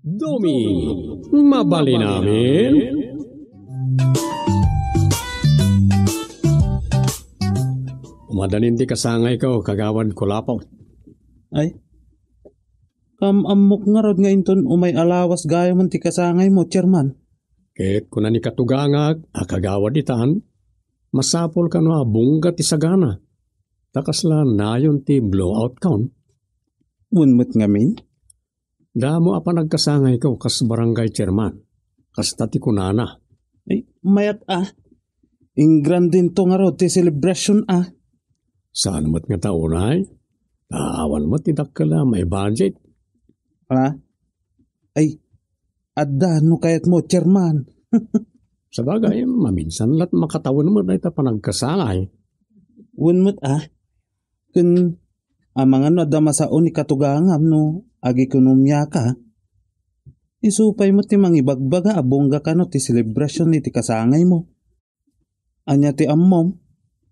Domi, mabali namin. Umadanin ti kasangay ko, kagawad ko lapaw. Ay, amok nga rod nga inton umay alawas gaya man ti kasangay mo, chairman. Ket kuna ni katugangag, kagawad itan, masapol ka no abungga ti sagana. Takasla nayon ti blowout count. Unmut nga min? Damo apa nagkasangay ko kas barangay chairman. Kas tati kunana. Ay, mayat Ingran din to nga rod ti celebration Saan mo't nga taunay? Taawan mo tidak ka lang may budget. Ay, adda no kayat mo, chairman. Sa bagay, maminsan lat makatawan mo na ita panagkasangay. Unmut kun mga no adama sa ni katugangam no agi ekonomiya ka. Isupay mo ti mangibagbaga abongga ka no ti celebration ni ti kasangay mo. Anya ti ammom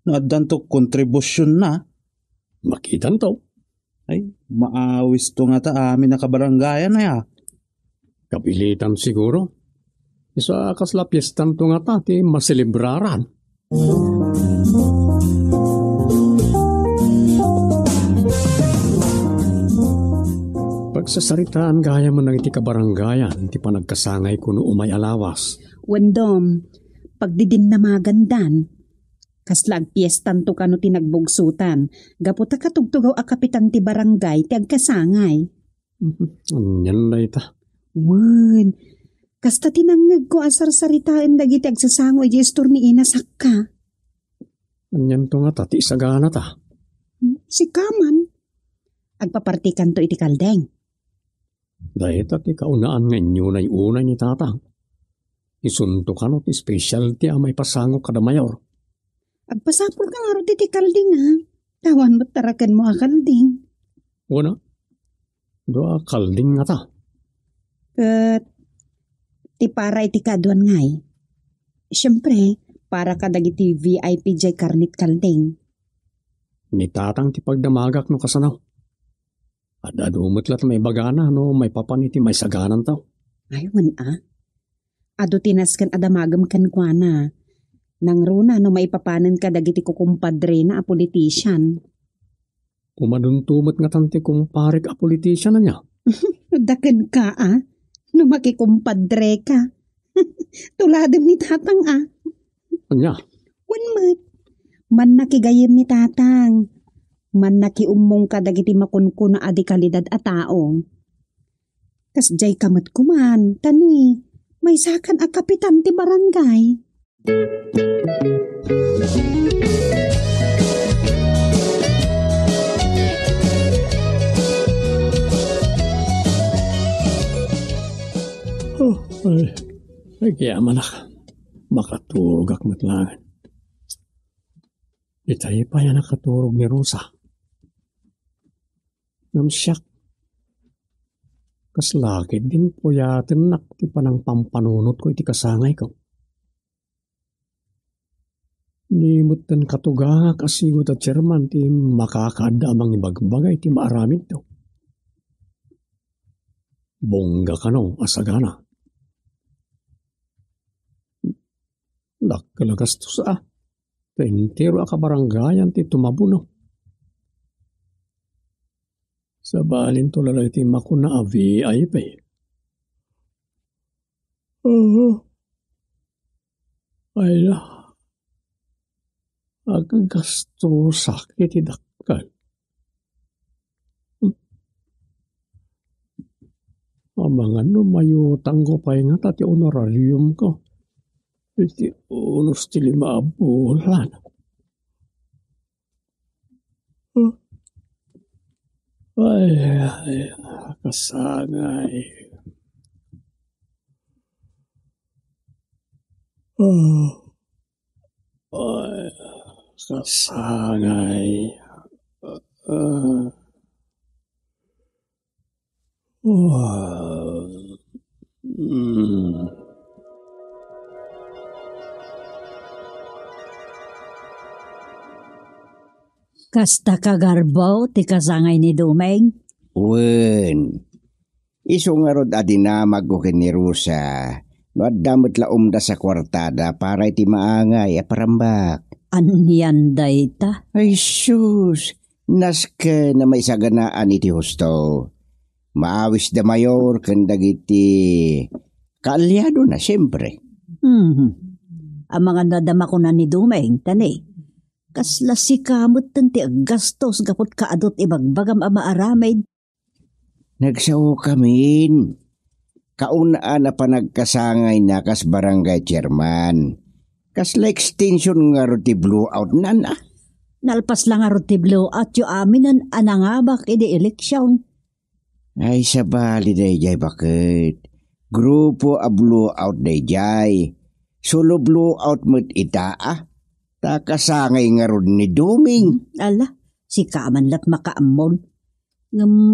no addan to kontribusyon na. Makitan to. Ay, maawis to nga ta amin na kabaranggayan na Kapilitan siguro. Isa kasla piyestan to nga ta ti maselebraran. Pagsasaritaan gaya mo nang iti kabaranggayan, ti panagkasangay kuno umay alawas. Wendom, pagdidin na magandan, kaslag piyestan to kano tinagbugsutan, gaputa katugtugaw a kapitan ti barangay ti agkasangay. Anyan na ita. Wen, kasta tinangag ko asar saritaan dagiti agsasangoy di istor ni ina sakka. Anyan to nga ta, ti isagana ta. Si Kaman, agpapartikan to iti kaldeng. Dahil ti kaunaan nga inyo na unay ni tatang. Isunto ka no ti specialty may pasango kada mayor. Agpasapol ka nga ro iti kalding Tawan mo't tarakan mo kalding. Una, doa kalding nga ta. Kat, ti para iti kaduan ngay. Siyempre, para ka dagiti VIP jay karnit kalding. Ni tatang ti pagdamagak no kasanaw. Ada dumot lat may bagana no may papaniti may saganan taw. Ay, ado tinaskan adamagam kan kwa na. Nang runa no may papanan ka dagiti kukumpadre na a politician. Umaduntumot nga tanti kumparik a politician na niya. Dakan ka no makikumpadre ka. Tuladem ni tatang Anya? Wanmat. Man nakigayem ni tatang. Man nakiumong ka dagiti makunko na adikalidad a tao. Kas jay kamat kuman, tani, may sakan a kapitan ti barangay. Ay kaya manak, makaturog ak matlangan. Itay pa yan nakaturog ni Rosa. Namsyak. Kaslakid din po yatin nakti pa ng pampanunot ko iti kasangay ko. Nimot tan katuga kasigot at chairman ti makakaada amang ibagbagay ti maaramid daw. Bongga ka no, asagana. Lakkalagastos Entero akabaranggayan ti tumabuno. Sa balin to lalay ti makuna a VIP. Ay na. Agagasto sakit ti dakkel. Amangan no mayutang ko pa nga tati honorarium ko. Iti unos ti 5 bulan. Ay, kasangay. Ay, kasangay. Kasta kagarbaw ti kasangay ni Dumeng. Wen, Iso nga rod adinamag ko ken ni Rosa. No addamot la umda sa kwartada para iti maangay aparambak. Anyan dayta. Ay sus, naske na may saganaan iti husto. Maawis da mayor ken dagiti kaalyado na siyempre. Ang mga nadama ko na ni Dumeng, tani. Kasla si kamot tanti aggastos gapot kaadot ibagbagam ama aramid. Nagsaw kamin. Kaunaan na panagkasangay na kas barangay chairman. Kasla extension nga ro ti blowout na na. Nalpas lang nga ti blowout yu aminan anangabak iti eleksyon. Ay sabali day jay bakit. Grupo a blowout day jay. Solo blowout mo't ita Takasangay nga ron ni Duming. Ala, si kaman lat makaamon.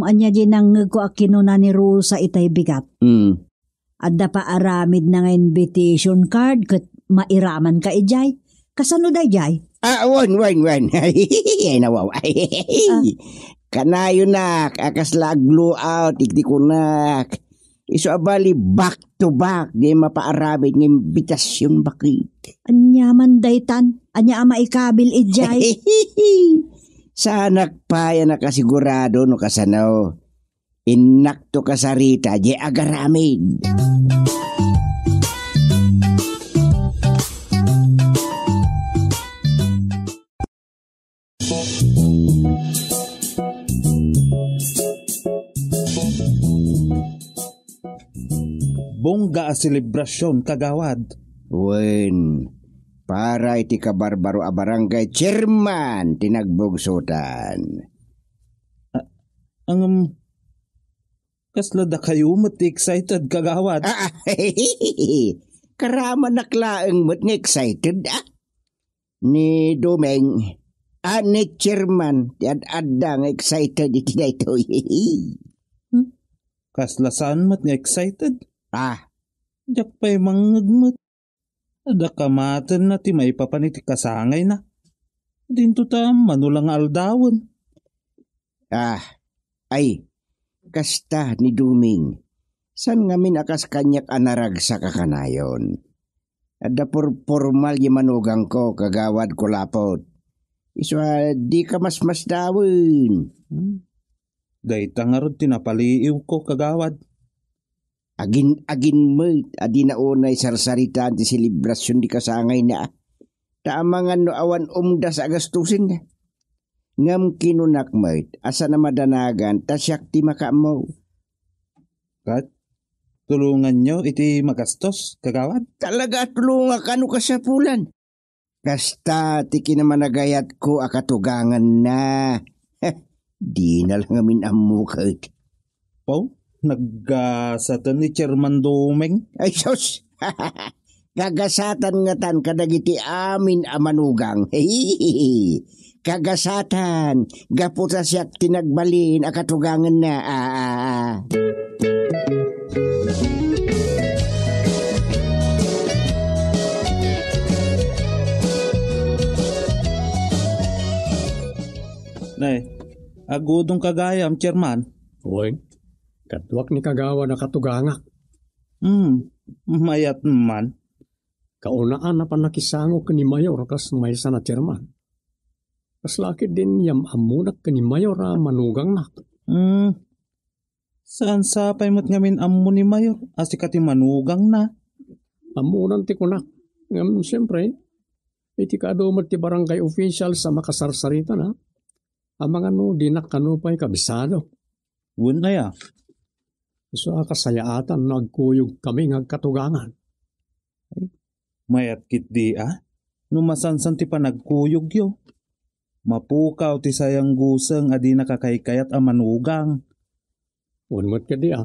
Anya ginang ko akinuna ni Rosa itay bigat. Adda pa aramid na nga invitation card kat mairaman ka ijay. Kasano da ijay? Wan. Ay nawaw. Kanayo nak, akas lag blowout, ikdi ko nak. Iso abali back to back, di mapaaramid ng imbitasyon bakit. Anyaman daytan, anya ama ikabil ijay. Sanak pa yan nakasigurado no kasanaw. Inakto kasarita, di agaramid. Bongga a selebrasyon kagawad. Wen, para iti kabarbaro a barangay chairman tinagbugsutan. Kasla da kayo mo't excited kagawad. Karaman naklaang mo't nga excited Ni Dumeng, ni chairman, ti ad-adda nga excited iti na ito. Kasla saan mo't nga excited? Diyak pa'y mangagmat. Ada kamatan na ti may papaniti kasangay na. Dinto ta manulang aldawon. Ay, kasta ni Duming. San ngamin akas kanyak anarag sa kakanayon. Ada formal yung manugang ko kagawad ko lapot. Iso di ka mas dawin. Dayta nga ron tinapaliiw ko kagawad. Agin mo't adi na unay sarsaritaan ti selebrasyon di kasangay na. Taamangan no awan umdas agastusin na. Ngam kinunak mo't asa na madanagan tasyak ti makamo. Kat, tulungan nyo iti magastos kagawad? Talaga tulungan kanu kasapulan. Kasta ti kinamanagayat ko akatugangan na. Di na lang amin amukit. Pau? Naggasatan ni Chairman Dumeng? Ay sus! Kagasatan nga tan kadagiti amin amanugang. Kagasatan! Gaputa siya tinagbalin akatugangan na. Nay, agudong kagayam, Chairman. Uy, katwak ni kagawa na katugangak. Mayat man. Kaunaan na panakisango ka ni Mayor kas may sana chairman. Kas lakit din yam amunak ka ni Mayor manugang na. Saan sapay mo't ngamin amo ni Mayor? Asikati manugang na. Amunan ti kunak. Ngam siyempre, iti kadumat ti barangay official sa makasarsarita na. Amang dinak kanupay kabisado. Wun na ya. Iso kasayaatan nagkuyog kami ngagkatugangan. Mayat kit di Numasansan ti panagkuyog yo. Mapukaw ti sayang gusang adi nakakaykayat a manugang. Unmat ka di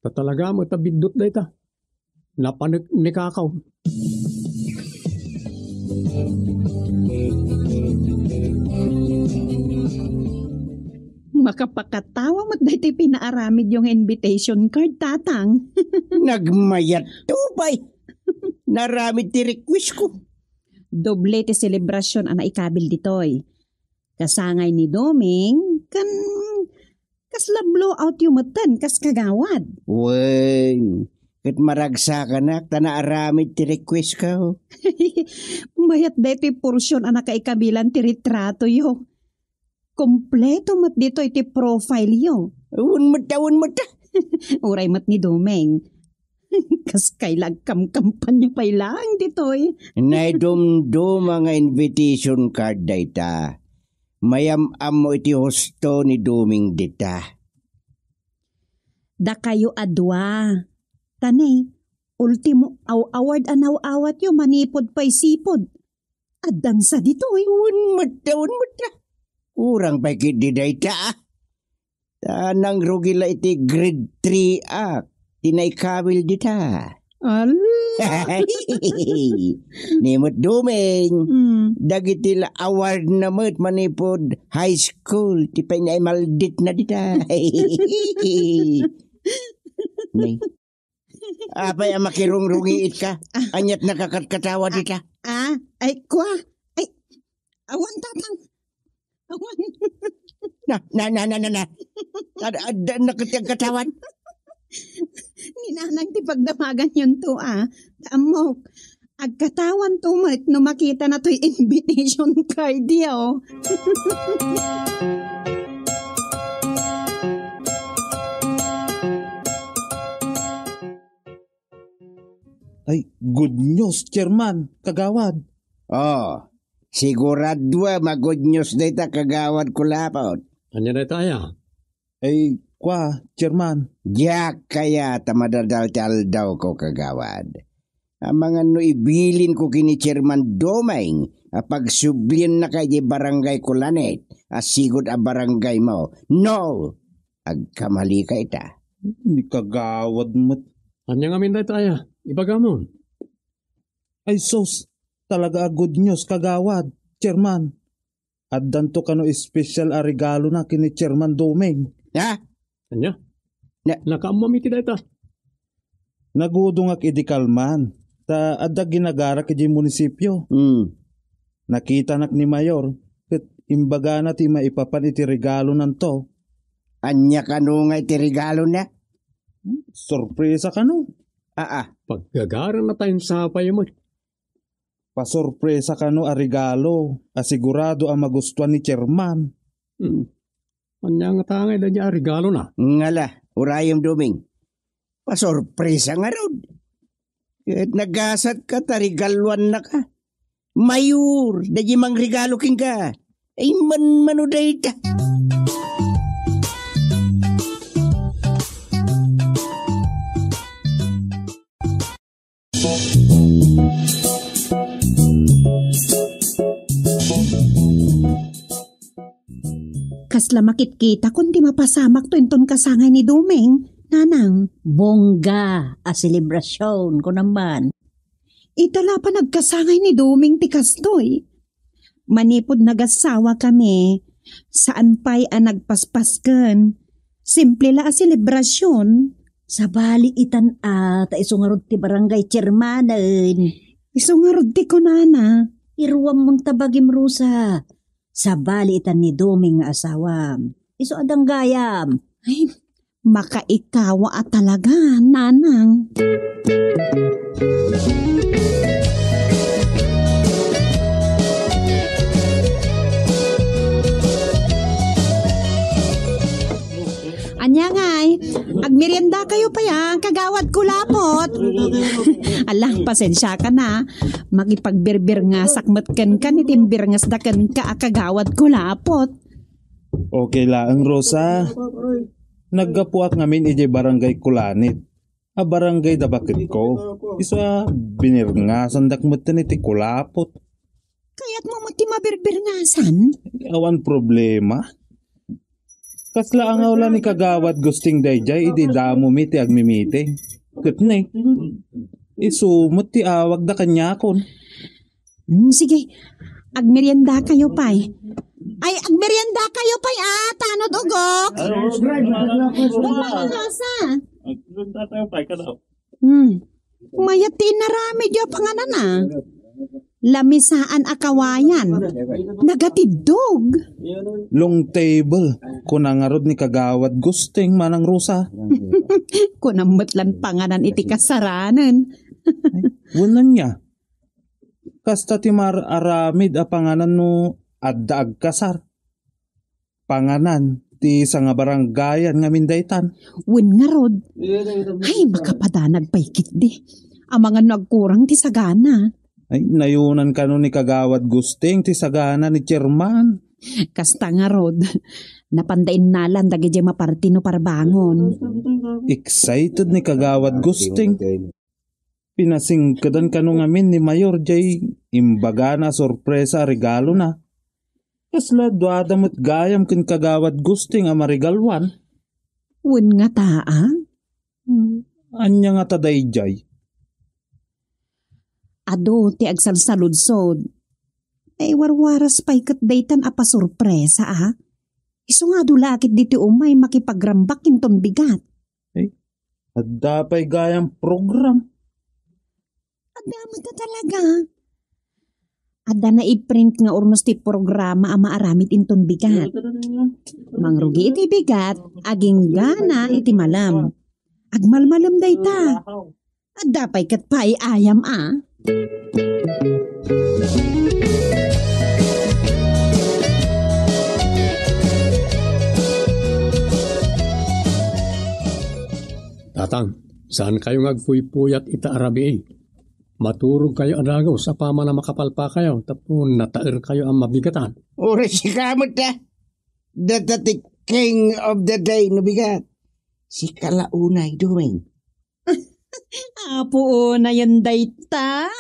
Tatalaga mo tabidot da ita. Napanik ni kakaw. Makapakatawa mo't dahiti pinaaramid yung invitation card, tatang. Nagmayat tubay. Naramid ti request ko. Doble ti selebrasyon ang naikabil ditoy. Kasangay ni Doming, kan Kasla blowout yung matan, kas kagawad. Wen, kat maragsa ka na, tanaaramid ti request ka. Mayat dito porsyon anak ka ikabilan ti retrato yo. Kompleto mat dito iti profile yo. Awan mo ta. Uray mat ni Domeng. Kas kailag kampanya pa ilang dito eh. Naidumdum mga invitation card dayta. Mayam-am mo iti hosto ni Duming dita. Da kayo adwa. Tanay, ultimo award anaw-awat yo manipod pa'y sipod. Adan sa dito eh. Awan mo ta. Urang pa kidi dayta. Tanang rugila iti grade 3 tinaikawil dita. Nimot Duming. Dagiti la award na mo't manipod high school. Ti pa niya maldit na dita. Apay ang makirungrungiit ka. Anyat nakakatkatawa dita. Ay kwa. Ay, awan tatang. Awan. Na. Nakatagkatawan. Ninanang ti pagdamagan yun to Tamok. Agkatawan to no makita na to'y invitation card yo. Ay, good news, chairman, kagawad. Oh, sigurado mag-good news data kagawad ko lapot. Anya na tayo? Ay, kwa, chairman. Diyak kaya tamadadal-tal daw ko kagawad. Ang mga no ibilin ko kini Chairman Domeng pagsublin na kay barangay Kulanet asigod a barangay mo. No! Agkamali ka ita. Ni kagawad mo't. Anya nga minday tayo? Ibagamon. Ay, sos. Talaga a good news, kagawad, chairman. Addan to kano special a regalo na kini Chairman Domeng. Ha? Anya? Nakaamamiti da ita. Nagudong ak idikalman. Ta adda ginagara kiti munisipyo. Nakita nak ni Mayor. Kat imbaga na ti maipapan iti regalo nanto. Anya kano nga iti regalo na? Sorpresa kano. Paggagara na tayong sapay mo. Pasorpresa kano a regalo. Asigurado ang magustuhan ni Chairman. Anya nga tangay na niya regalo na. Ngala, urayom Doming. Pasorpresa nga ron. At nagasat ka, tarigaluan na ka. Mayor, dagi mang regalo king ka. Ay manuday ta. Kasla makit-kita kundi mapasamak to inton kasangay ni Domeng. Nanang. Bongga a selebrasyon ko naman. Itala pa nagkasangay ni Domeng ti kastoy. Manipod nagasawa kami. Saan pa'y nagpaspasken. Simple la a selebrasyon. Sa bali itan ta isungarod ti barangay chairmanen. Isungarod ti ko nana. Iruwam mong tabagim rusa. Sa bali itan ni Domeng nga asawam. Iso adang gayam. Ay, makaikawa at talaga, nanang. Anya ngay, agmerienda kayo pa yan, kagawad ko lapot. Alang, pasensya ka na. Magipagbirber nga sakmatkan ka ni timbir nga sadakan ka kagawad ko lapot. Okay lang, Rosa. Naggapuak ngamin ije barangay Kulanit. A barangay da bakit ko. Isa binirngasan dakmatan iti kulapot. Kaya't mo ti mabirbirngasan? Awan problema. Kasla ang awla ni kagawad gusting dayjay iti damo mi ti agmimite. Katne. Isumot ti awag da kanyakon. Sige, agmerienda kayo pa'y. Ay, agmerienda kayo pa'y tanod ugok. Bumangasa. Mayat ti narami diyo panganan lamisaan akawayan, nagatidog. Long table, kunangarod ni kagawad gusting manang rusa. Kunamatlan panganan iti kasaranan. Wanan niya. Kasta ti aramid a panganan no adda agkasar. Panganan ti sa nga baranggayan nga mindaytan. Wen nga rod, ay makapadanag paikit di. Ang mga nagkurang ti sagana. Ay, nayunan ka no ni kagawad gusting ti sagana ni chairman. Kasta nga rod, napandain nalan dagi jay maparti no parbangon. Excited ni kagawad gusting. Pinasingkadan ka no ngamin ni Mayor jay imbaga na sorpresa regalo na. Kasla duada mo't gayam kin kagawad gusting a marigalwan. Wen nga taang? Anya nga taday jay. Ado ti agsalsaludsod. Ay warwaras pa'y katdaytan apa sorpresa ah. Iso nga dulakit diti umay makipagrambak kinton bigat. At dapay gayam program. Adamot na talaga. Ada na i-print nga urnos ti programa ama aramid inton bigat. Mangrugi iti bigat, aging gana iti malam. Agmalmalam dayta. At dapay kat pa ayam ah. Tatang, saan kayo ngagpuy-puyat ita arabi? Maturog kayo adagaw sa pama na makapalpa kayo tapos natair kayo ang mabigatan. Ora si kamot na. The king of the day no bigat. Si kalaunay doing. Apo na yan dayta.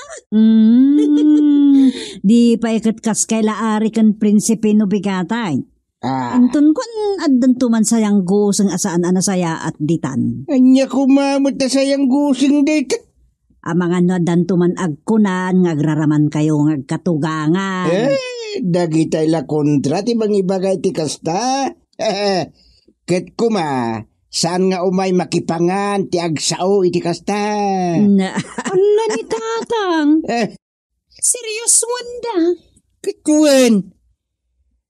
Di pa ikat kas kay laari kan prinsipe no bigatay. Anton kun addan tuman sayang guseng asaan ana saya at ditan. Anya kumamot na sayang gusing dito. Ang mga no addan tuman agkunan ngagraraman kayo ngagkatugangan. Dagitay la kontra ti bang ibagay ti kasta. Ket kuma. Saan nga umay makipangan ti agsao iti kasta? Ala ni tatang. Serious wanda. Kituan.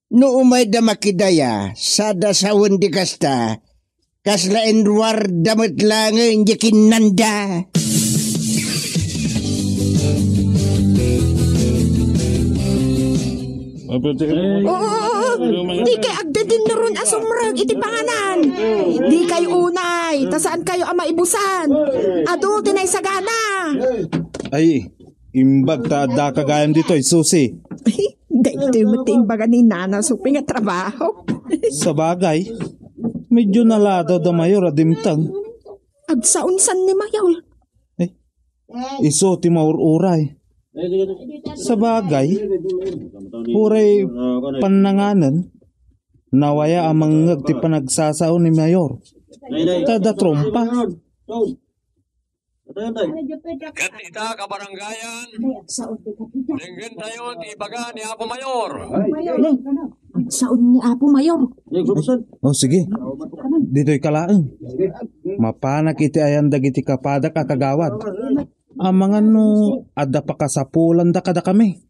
No umay da makidaya, sada sawon di kasta, kasla enruar damat langin di kinanda. Di kay agdadin na ron asumrag iti panganan. Di kayo unay, tasaan kayo ang maibusan. Ado, tinay sagana. Ay, imbag ta da kagayam dito ay susi. Dahil mo timbaga ni Nana suping at trabaho. Sa bagay, medyo nalado da Mayor adimtang. Agsaunsan ni Mayaw. Iso ti maururay. Sa bagay, huray pananganan, nawaya amang ti panagsasao ni Mayor. Tada trompa. Katita kabaranggayan, linggan tayo ti baga ni Apo Mayor. Saun ni Apo Mayor. Oh sige, dito'y kalaan. Mapanak iti ayan dagiti kapadak kakagawad. Ang mga no, ada pa kasapulan da kada kami.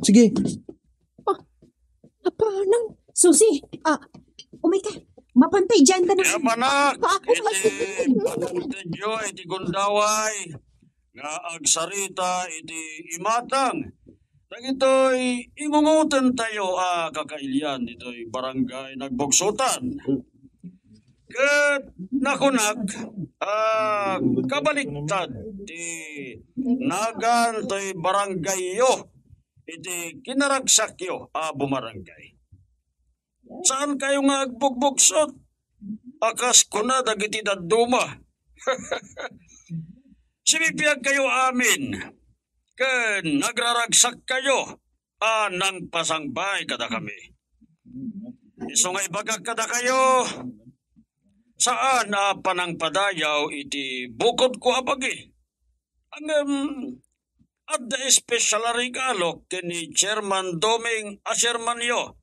Sige. Apanan? Susi, umay ka. Mapantay dyan ka na. Manak, iti panagtedyo, iti gundaway, nga agsarita, iti imatang. Nang ito'y imungutan tayo, kakailyan, ito'y barangay nagbugsutan. Kat nakunak, kabaliktad, ti nagan to'y barangay yo, iti kinaragsak yo, bumarangay. Saan kayo nga agbugbugsot? Akas ko na dagiti daduma. Simipiyag kayo amin. Ken nagraragsak kayo. Nang pasangbay kada kami. Iso nga ibagak kada kayo. Saan panang padayaw iti bukod ko abagi. Ang adda espesyal regalo kini Chairman Doming Chairman yo.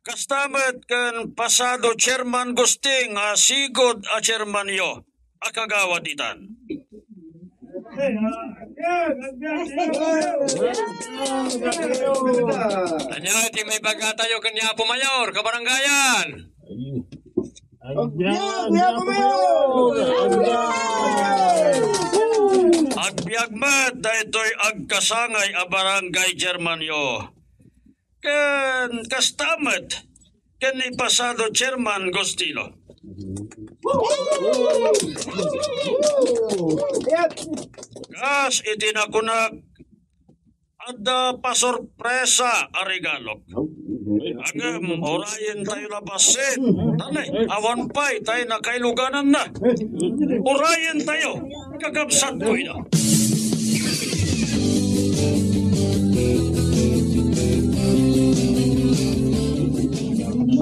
Kastamet ken pasado Chairman Gusting sigod Chairman yo akagawad itan. Anya, di may baga tayo kanya po mayor, kabaranggayan. Agbiagmat da ito'y agkasangay a barangay Germanyo. Ken kastamat, ken ipasado Chairman Gostilo. Kas itinakunak ada pasorpresa a regalo. Agam, orayin tayo labasin. Tanay, awan pa'y tayo na kailuganan na. Orayin tayo, kagabsat ko ina.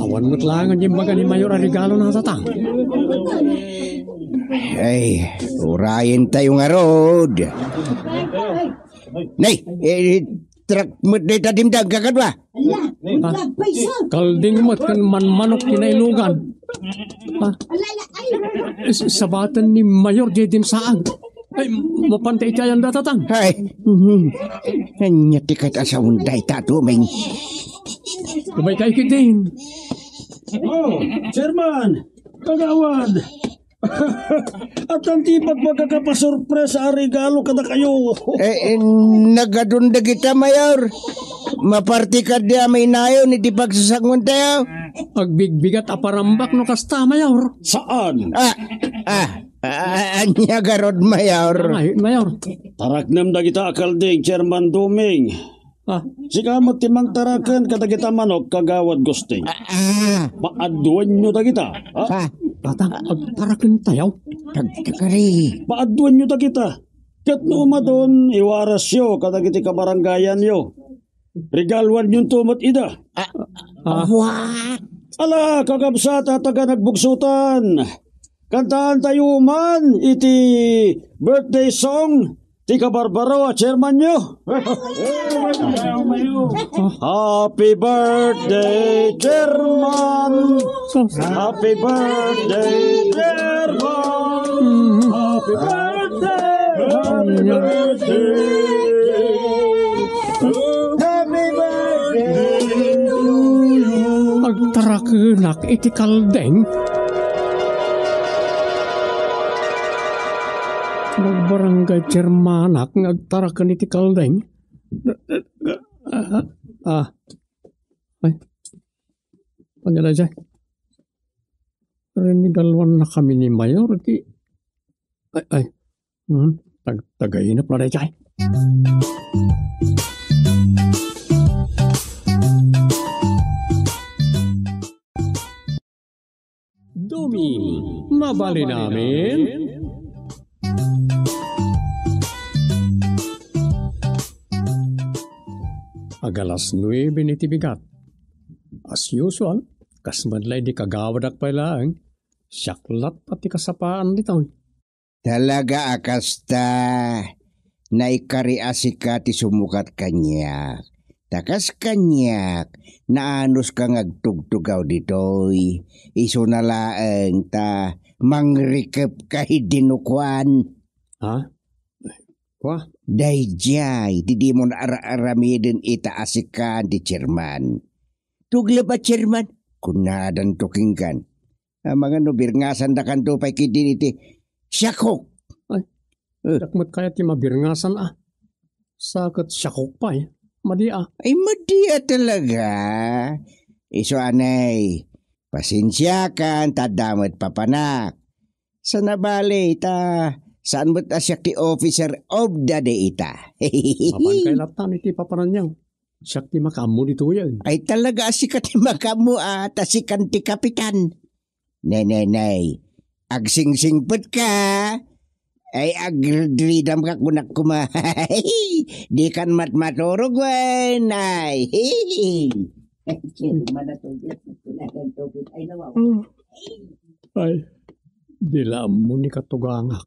Awan mo't lang ang baga ni Mayor ang regalo na tatang. Ay, urayin tayo nga rod. Nay, trak mo't na itadimdag kagad ba? Kalding mo't kan manmanok kinailugan. Sabatan ni Mayor Jedin Saang. Ay, mapantay tayo ang datatang. Ay, kanya tikat asaunday tato, may. Kumay kay kitin. Oh, Chairman, kagawad. At ang tipag magkakapasurpresa ang regalo kada kayo. Nagadunda kita, Mayor. Maparti ka diya may nayo ni di pagsasangon tayo. Agbigbigat aparambak no kasta, Mayor. Saan? Anya garod, Mayor. Ay, Mayor. Taraknam da kita akalding, Chairman Duming. Sikamot timang tarakan kada kita manok kagawad gusting. Paaduan nyo da kita. Tatang, agtarakin tayo. Tagtakari. Paaduan nyo da kita. Kat nauma doon, iwaras yo kada kiti kabaranggayan yo. Regalwan yung tumot ida. What? Ala, kakabsat at taga nagbugsutan. Kantaan tayo man iti birthday song ti Kabarbaro at chairman nyo. Happy birthday, chairman. Happy birthday, chairman. Happy birthday. Happy birthday. Happy birthday. Agtarakinak iti kaldeng. Barangay Germanak ngagtarakan iti kaldeng. Ay. Panya na dyan. Rinigalwan na kami ni Mayor. Tagainap na dyan. Domi, mabali namin. Agalas 9 niti bigat. As usual, kasmadlay di kagawadak pa lang, syaklat pati kasapaan dito. Talaga akasta, naikariasi ka ti sumukat kanyak. Takas kanyak, naanos kang agtugtugaw ditoy. Iso na laeng ta, mangrikep kay dinukwan. Ha? Kwa? Dayjay, di mo na ara-aramidin itaasikan di chairman. Tugla ba chairman? Kunadan tukingkan. Mga nubirngasan da kanto pa'y kidin iti syakok. Ay, dakmat kaya ti mabirngasan Sakit syakok pa Madia. Ay madia talaga. Iso anay, pasensya kan tadamot papanak. Sa nabali saan mo't asyak ti officer of the day ita? Papan kay latan iti papanan niyaw. Siyak ti makamu dito yan. Ay talaga asikat ti makamu asikan ti kapitan. Nay. Agsingsingpet ka. Ay agridam ka kunak kumahay. Di kan matmaturog nay. Ay, dilam mo ni katugangak.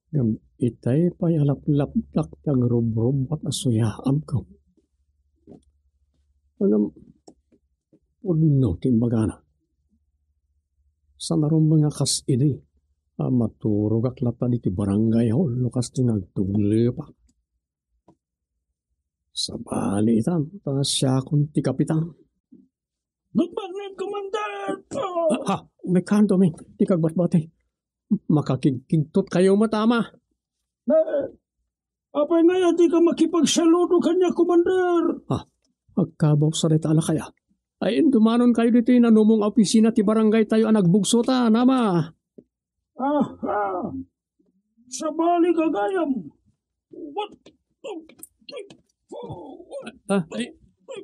Ngam itay pa'y alap-lap-lak tang rub-rub at asuyaam ko. Ngam, udno timbagana. Sa narong mga kas ini, Maturog aklatan iti barangay hall lukas tinagtugle pa. Sa balitan, siya kung ti kapitan. Good morning, Commander! May kanto, may. Di kagbat-batay. Makakigtot kayo matama. Apay nga di ka makipagsaludo kanya, Commander. Agkabaw sa reta ala kaya. Ay, dumanon kayo dito yung nanumong opisina ti barangay tayo ang nagbugsota, nama. Sa bali kagayam. What?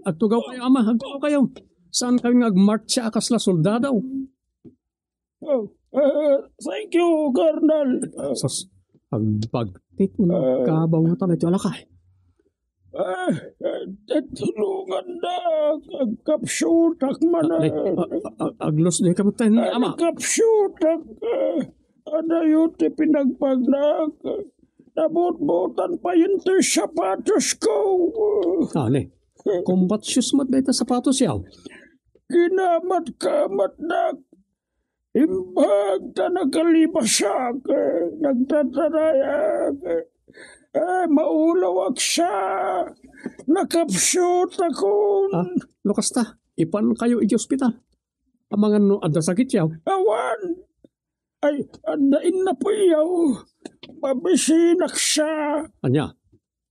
Agtugaw kayo, ama. Agtugaw kayo. Saan kayo nag-march siya akasla soldado? Thank you, Colonel. Agpagtit mo na kabaw na tayo ito alakay. Tulungan na. Agkapsyutak man. Aglos na kami tayo, ama. Agkapsyutak. Adayo ti pinagpagnak. Nabot-botan pa yun ti sapatos ko. Combat shoes mat na ito sapatos yaw. Kinamat-kamat na. Imbag ta nagkalibasak. Nagtatanayag. Maulawag siya. Nakapsyot ako. Lukas ta, ipan kayo iti ospital. Amangan no adda sakit yaw. Awan. Ay, andain na po yaw. Mabisinak siya. Anya,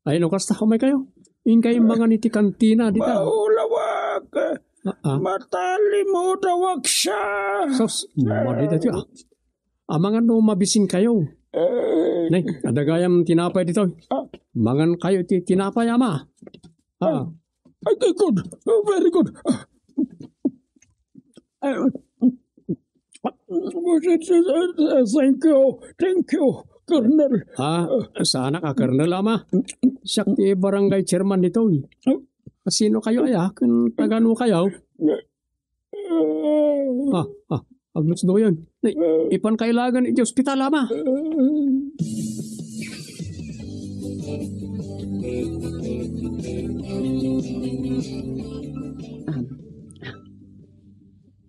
ay lukas ta, umay kayo. Ingkay mga niti kantina dito. Maulawag. Matali mo dawag siya. Sos, madita tiyo. Amangan no mabising kayo. Nay, adagayam tinapay dito. Mangan kayo ti tinapay, ama. Good. Very good. Thank you, Colonel. Sana ka, Colonel, ama. Siya ti barangay chairman dito. Sino kayo ay kung tagano kayo? Aglos do yun. Ipan kailangan iti ospital, ama.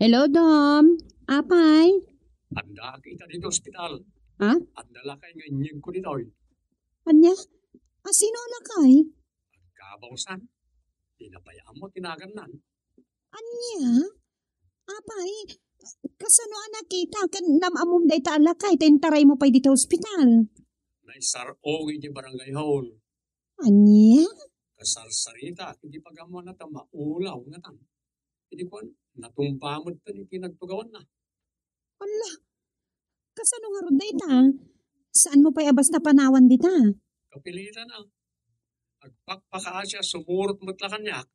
Hello, Dom. Apay? Anda kita dito ospital. Anda lakay nga inyong ko dito. Anya? Sino lakay? Kabawsan. Tinapayaan mo tinaganan. Anya? Apay? Kasano nakita kan namamum day ta alakay taray mo pay dito ospital. Naisarong iti barangay hall. Anya? Kasarsarita hindi pagamo na ta maulaw nga tan. Hindi ko natumpamod ta ni pinagtugawan na. Ala. Kasano nga ron day ta? Saan mo pay abas na panawan dita? Kapilitan na. Agpakpaka siya sumurot mo't la kanyak.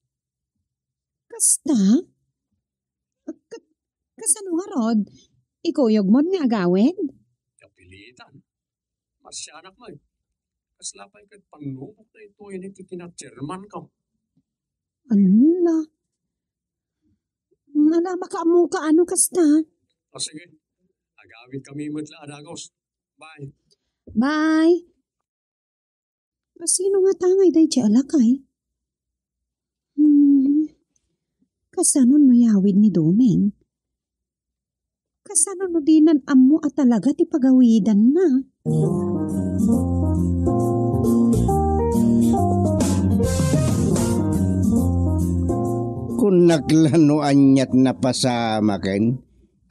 Kasta? Kasano nga rod? Ikuyog mo nga agawin? Kapilitan. Masyanak mo eh. Kaslapay ka't panumok na ito yun iti kinat-chairman ka. Ala. Ala, makaamu ka ano kasta? Sige. Agawin kami matla adagos. Bye. Bye. Sino nga tangay day ti alakay? Kasano no yawid ni Domeng? Kasano no dinan ammo at talaga ti pagawidan na? Kung naglanoan niya't napasama ken,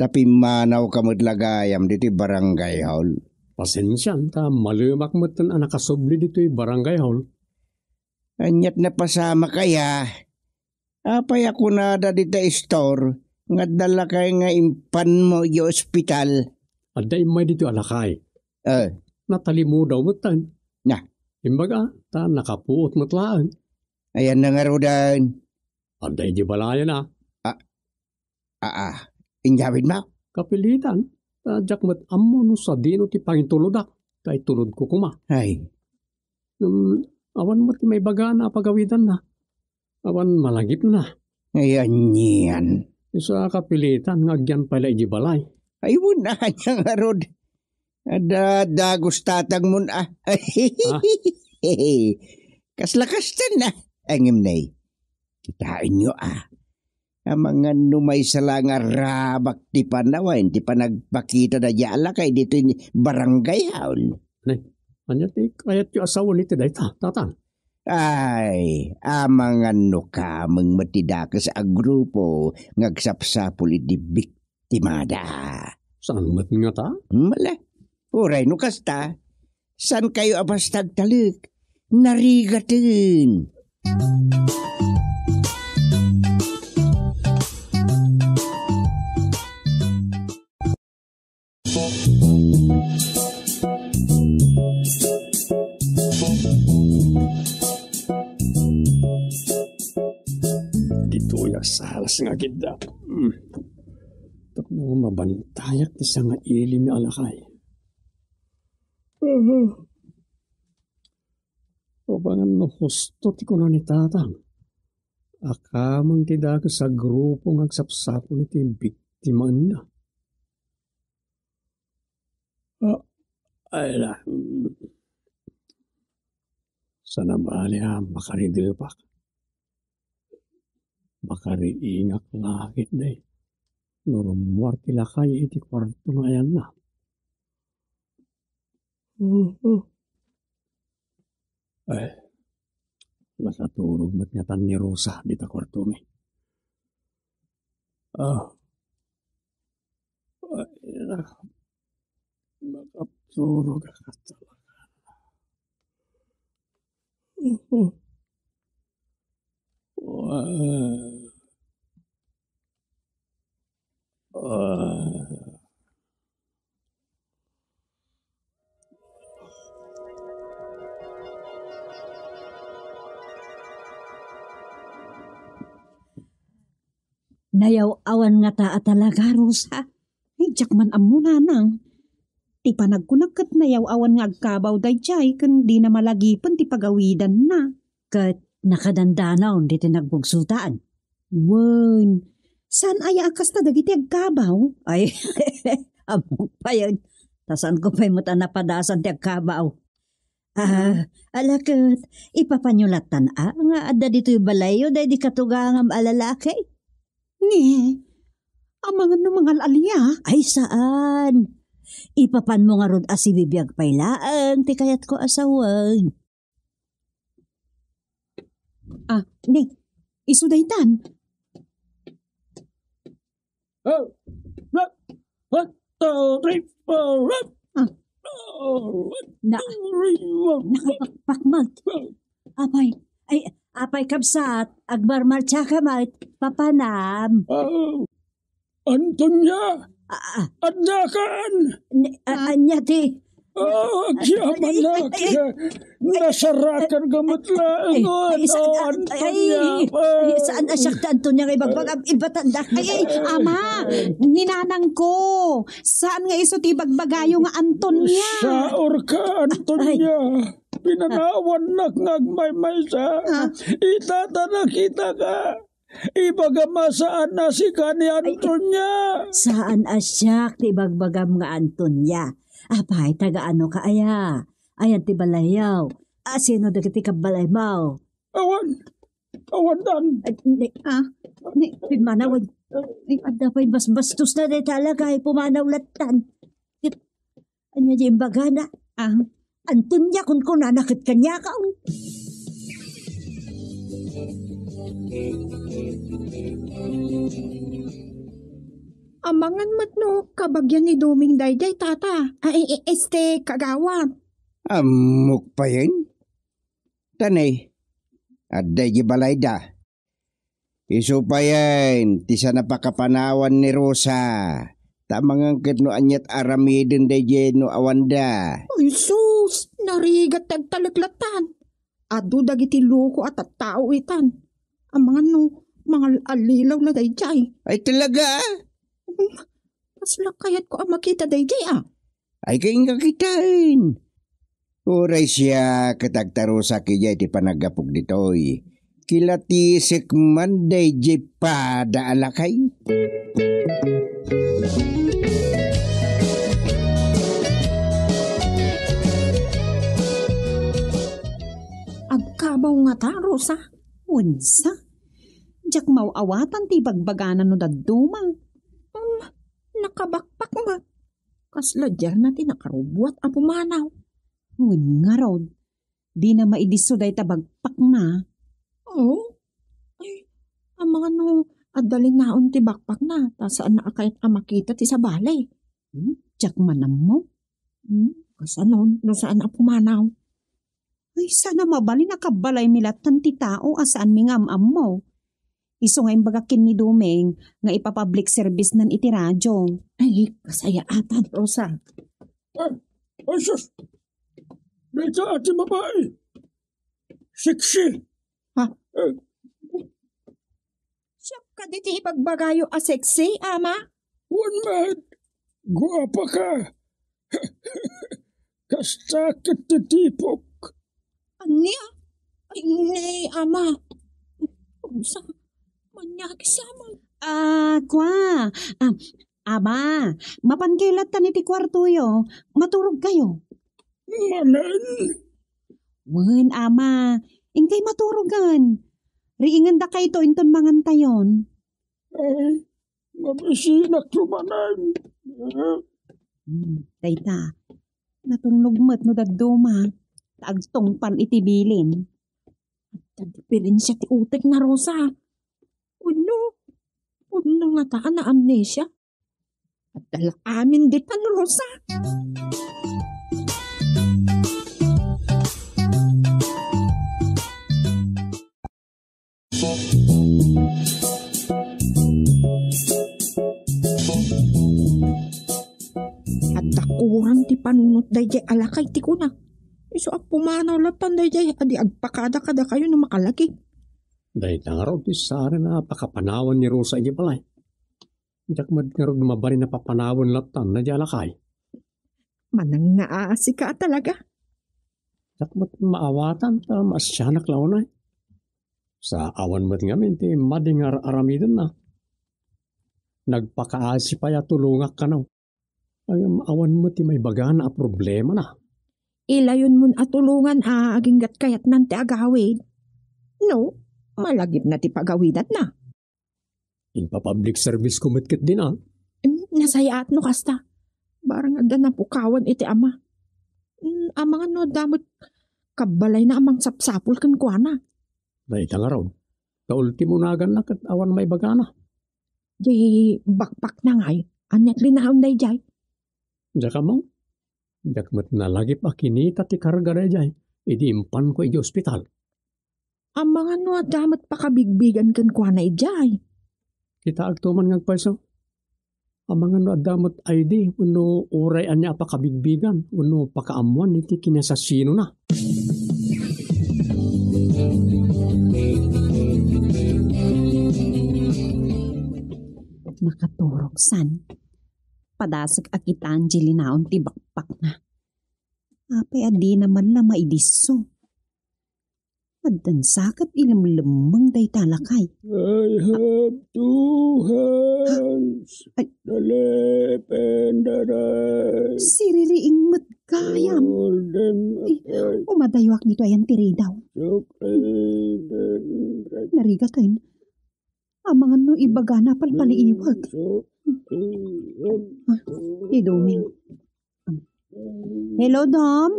tapi manaw kamudlagayam dito barangay hall. Pasensyan ta, malumak mo tan nakasubli dito barangay hall. Anyat napasama kaya, apay ako na da dito store, nga dala kay nga impan mo yung ospital. Aday may dito alakay. Natali mo daw mo tan. Na? Imbaga, ta nakapuot mo tlaan. Ayan na nga rodan. Aday di balaya na. Injawid mo? Kapilitan. Tajak mat ammo no sa dino ti pangituludak. Kay tulod ko kuma. Ay. Awan mo ti may baga na pagawidan na. Awan malagip na. Ayan yan. Sa kapilitan, ngagyan pala ijibalay. Ay, wala niya nga rod. Dagos tatag mo na. Kaslakas na. Angim na kitain nyo Mga numay sala nga rabak ti panawan, ti panagpakita na yala kay dito yung barangay haul. Anya ti kayat yung asawa ni Tiday Tatang. Ay, mga kamang matidakas a grupo ngagsapsapul iti biktimada. Saan mat nga ta? Mala, uray no kasta, san kayo abastag talik? Narigatin. Dito ya salas nga gida. Tapno mabantayak ti nga ilim ni alakay. O bangan no husto ti kuno ni Tatang. Akamang tidak sa grupo ngagsapsapo ni ti biktima na. Ay la. Sana bali makaridepak. Makariingak langit day. Norumwar tila kayo iti kwarto ngayon na. Ay, nakaturog matnyatan ni Rosa dita kwarto mi. Nakaturog ka talaga. Nayaw awan nga ta talaga, Rosa. Ay, jakman amuna nang. Ti panagkunagkat nayaw awan nga agkabaw dayjay kan di na malagipan ti pagawidan na. Kat nakadandanaw di tinagbugsutaan. Wen, saan aya akas ta dagiti agkabaw? Ay, amok pa yun. Tasan ko pa'y muta napadasan ti agkabaw. Alakot, ipapanyulatan nga adda dito yung balayo dahi di katugangam alalaki. Ni, amangan no mga alya. Ay saan? Ipapan mo nga rod asibibiyag pailaan, ti kayat ko asaway. Ni, isudaytan. Nakapakpakmag. Apay kabsat, agbarmar tsaka mat, papanam. Antonia! Adnakan! Anya ti. Agyaman na. Nasarakan gamot lang. Antonia! Saan asyak ta Antonia kay bagbagab ibatanda? Ay, ama, ninanang ko. Saan nga iso ti bagbagayo nga Antonia? Saor ka, Antonia. Pinanawan ngagmay-may sa. Itatanak kita ka. Ibagama saan na si Kani Antonia. Saan asyak ti bagbagam nga Antonia? Apay, taga-ano ka aya? Ayan ti balayaw. Sino dagiti kabalaymaw? Awan dan. Pimanaw. Ada pa'y basbastos na di talaga ay pumanaw latan. Anya di imbagana. Antonia kun nanakit kanya ka. Amangan mat no, kabagyan ni Doming Dayday, tata. Kagawad. Amok pa yun? Tanay, aday gibalay da. Iso pa yan, tisa napakapanawan ni Rosa. Tamang angkit no anyat aramidin day no awanda. Ay sus, narigat tagtalaklatan. Adu dagiti loko at tao itan. Amangan no, mga alilaw na dayjay. Ay talaga? Masla kayat ko ang makita dayjay Ay kaing kakitain. Uray siya katagtaro sa kaya di panagapog ditoy. Kilatisik man dayjay pa daalakay. Agkabaw nga ta, Rosa. Unsa? Jak mauawatan ti bagbaganan no daduma. Nakabakpak nga. Kasla dyan na tinakarubuat a pumanaw. Wen nga rod. Di na maidiso day tabagpak na. Oo. Ay, ang mga no, adalin naon ti bakpak na. Ta saan na akayat makita ti sa balay. Jak manam mo. Kasanon, no saan na pumanaw. Ay, sana mabali nakabalay milatan ti tao asaan mi ngam-am mo. Iso nga imbagakin ni Dumeng nga ipapublic service nan iti radyo. Ay, kasaya atan, Rosa. Ay, sus! Dito ati babae. Sexy. Ha? Siya ka diti ipagbagayo a sexy, ama? One man. Guwapa ka. Kastakit ti tipok. Anya? Ay, nay, ama. Rosa, manyaki sama. Aba, mapankilat tan iti kwarto yo. Maturog kayo. Manan. Wen, ama, ingkay maturugan. Riingan da kayo to inton mangantayon. Ay, mabisinak tumanan. Dayta, natulogmat no daduma. Taagtong pan itibilin. Diferensya ti utek na, Rosa. Uno nga taan na amnesia. At dala amin ditan, Rosa. At dakurang ti panunot dayjay alakay ti kuna. Iso ang pumanaw latan dayjay adi agpakada-kada kayo na makalaki. Dahil nga raw, tisari na pakapanawan ni Rosa iti balay. Jak mad nga raw mabari na papanawan latan na di alakay. Manang naasi ka talaga. Jak mad maawatan ta masyanak launay. Sa awan mat nga minti mading aramidan na. Nagpakaasi pa ya tulungak ka na. Ay awan mo ti may bagana a problema na. Ilayon mun atulungan aginggat kayat nante agawid. No, malagip na ti pagawidat na. Inpa-public service kumitkit din Nasayaat no kasta. Barang agda na pukawan iti ama. Amang ano damot kabalay na amang sapsapul kan kuana. Dahil nga raw, kaultimo nagan na kat awan may bagana. Di bakpak na ngay, anyat linaon day jay. Diyak mo, diyak mat na lagi pa kinita ti karga day jay, idi impan ko iti ospital. Ang mga no damat pakabigbigan kan kuana ijay. Kita agtuman ngagpaiso. Ang mga no damat ID, uno uray anya pakabigbigan, uno pakaamuan iti kinasasino na. Nakaturog san. Padasag akita Angelinaon ti bakpak na. Apay adi naman na maidiso. Addan sakat ilimlemang day talakay. I have two hands. The left and the right. Siririing matgayam. Hold them upright. Umadayawak dito ayan tiri daw. So clean and right. Narigat kayo. Amangan no ibaga na palpaliiwag. So Iduming. Hello, Dom.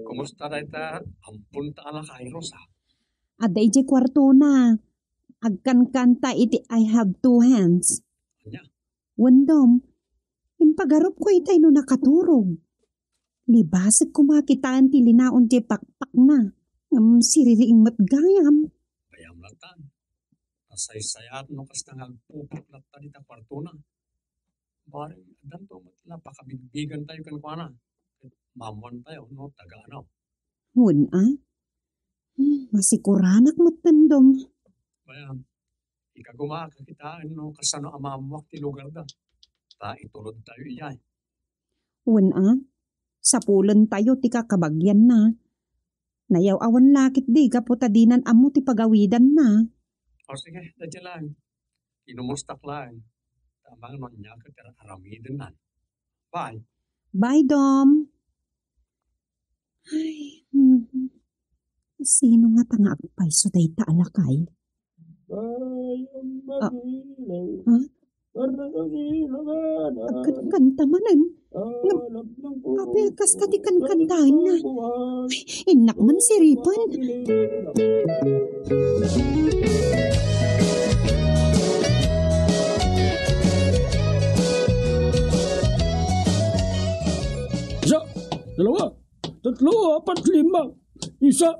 Kumusta na ita? Ampun ta alakay, Rosa. Aday di kwarto na. Agkan-kanta iti I have two hands. Anya? Wandom, impagarup ko itay no nakaturog. Libasag kumakitaan ti linaon di pakpak na. Siririing matgayam. Kayam lang tan. Asay-sayat no kas tangal pupok na tadi ta kwarto na. Baring adan to matla pakabigbigan tayo kan kuana. Mamuan tayo no taga ano. Hun, masikuranak mo tandom. Bayan, ikagumaka kita no kasano amamuak ti lugar da. Ta itulod tayo iyay. Hun, sapulan tayo ti kakabagyan na. Nayaw awan lakit di kaputadinan amo ti pagawidan na. O sige, dadya lang. Kinumustak lang. Tamang nun niya ka aramidin na. Bye. Bye, Dom. Ay, sino nga tanga agpay so day ta alakay? Kanta manan. Kapilkas ka di kantahan na. Inak man siripan. Isa, dalawa, tatlo, apat, lima. Isa.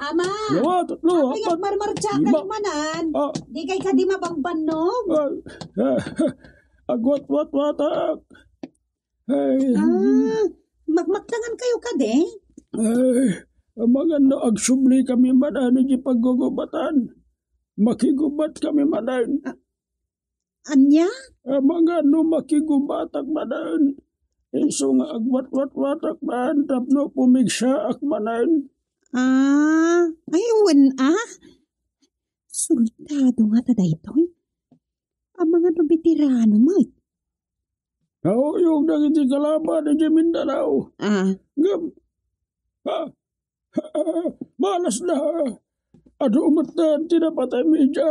Ama! Dalawa, tatlo, Apay apat, at marmarcha ka lima. manan. Ah, Di kay ka di mabambanog. agwat-wat-watak. Ay, Magmaktangan kayo ka de. mga agsubli kami manan di paggugubatan. Makigubat kami manan. Anya? Mga makigubatak manan. Iso nga agwat-wat-watak man, tapno pumigsa ak manan. Ayun Sultado nga ta daytoy. Ang mga veterano mo. Yung nagiti kalaban na Mindanao. Ngam. Malas na. Umatan, tinapatay medya.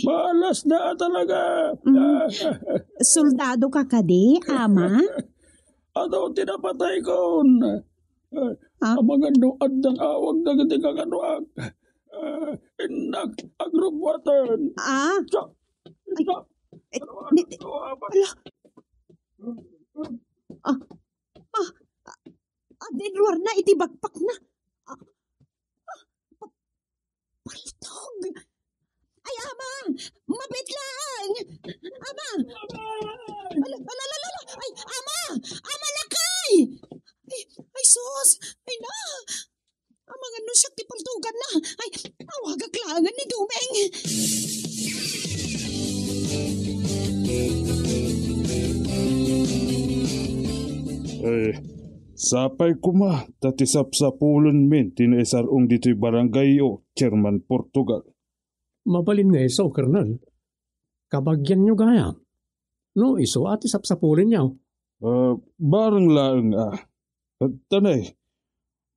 Malas na talaga. Soldado ka kadi, ama? Tinapatay ko. Ang mga nuad ng awag na giti kaganuag. Agrobwatan. Adin luar na itibagpak na. Paltog. Ay, ama! Mabit lang! Ama! Alalala! Ay, ama! Ama lakay! Ay, sus! Ay na! Ang mga nusyak ti paltugan na! Ay, awagaklangan ni Dumeng! Sapay kuma, tatisap sa pulon min, tinaisarong dito'y barangay o Chairman Portugal. Mabalin nga iso, Colonel. Kabagyan nyo gaya. No, iso at isapsapulin niyo. Barang laang At tanay,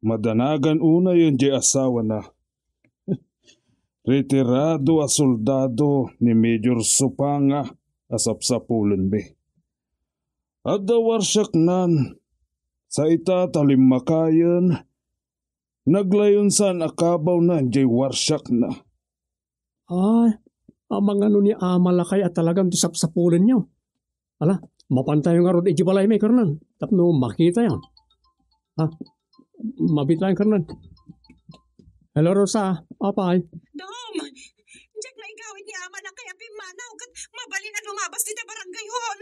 madanagan una yun di asawa na. Retirado a soldado ni Major Supanga asapsapulan be. At dawarsak nan, sa itatalimakayan, naglayon san akabaw na di warsak na. Ang mga ni Amalakay at talagang tisapsapulan niyo. Ala, mapantay nga rod ijibalay may Colonel. Tapno makita yan. Mabit lang Colonel. Hello Rosa, apay? Dom! Diyak na igawin ni ama na kaya pimanaw kat mabalin na lumabas dito barangay hall.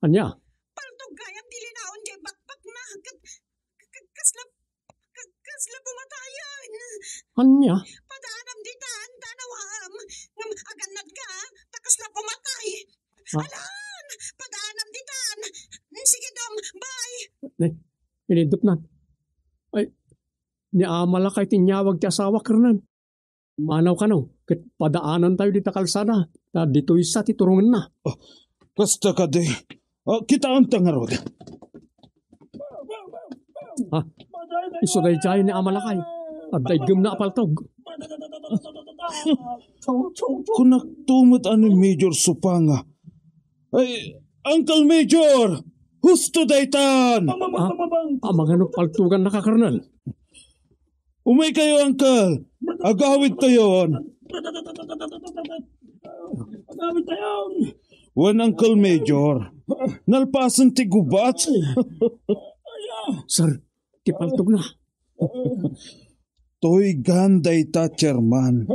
Anya? Paltog gayang dilinaon di bakpak na kat kasla pumatayan. Anya? Padaanam ditaan tanawam. Aganad ka takasla pumatay. Alan! Padaanam ditaan. Sige Dom, bye! Pinindot na. Ay, ni Amalakay tinyawag ti asawa Colonel. Manaw ka no, kat padaanan tayo dito kalsada. Dito isa titurungan na. Kasta ka de. Kita ang tangarod. Isuday jayo ni Amalakay. At daigam na apaltog. Kunak tumot ani Major Supanga. Ay, Uncle Major! Husto daytan! Mga paltugan na ka, Colonel. Umay kayo, Uncle! Agawid tayo! Wan Uncle Major, nalpasan ti gubat. Sir, ti paltog na. Toy ganday ta, Chairman.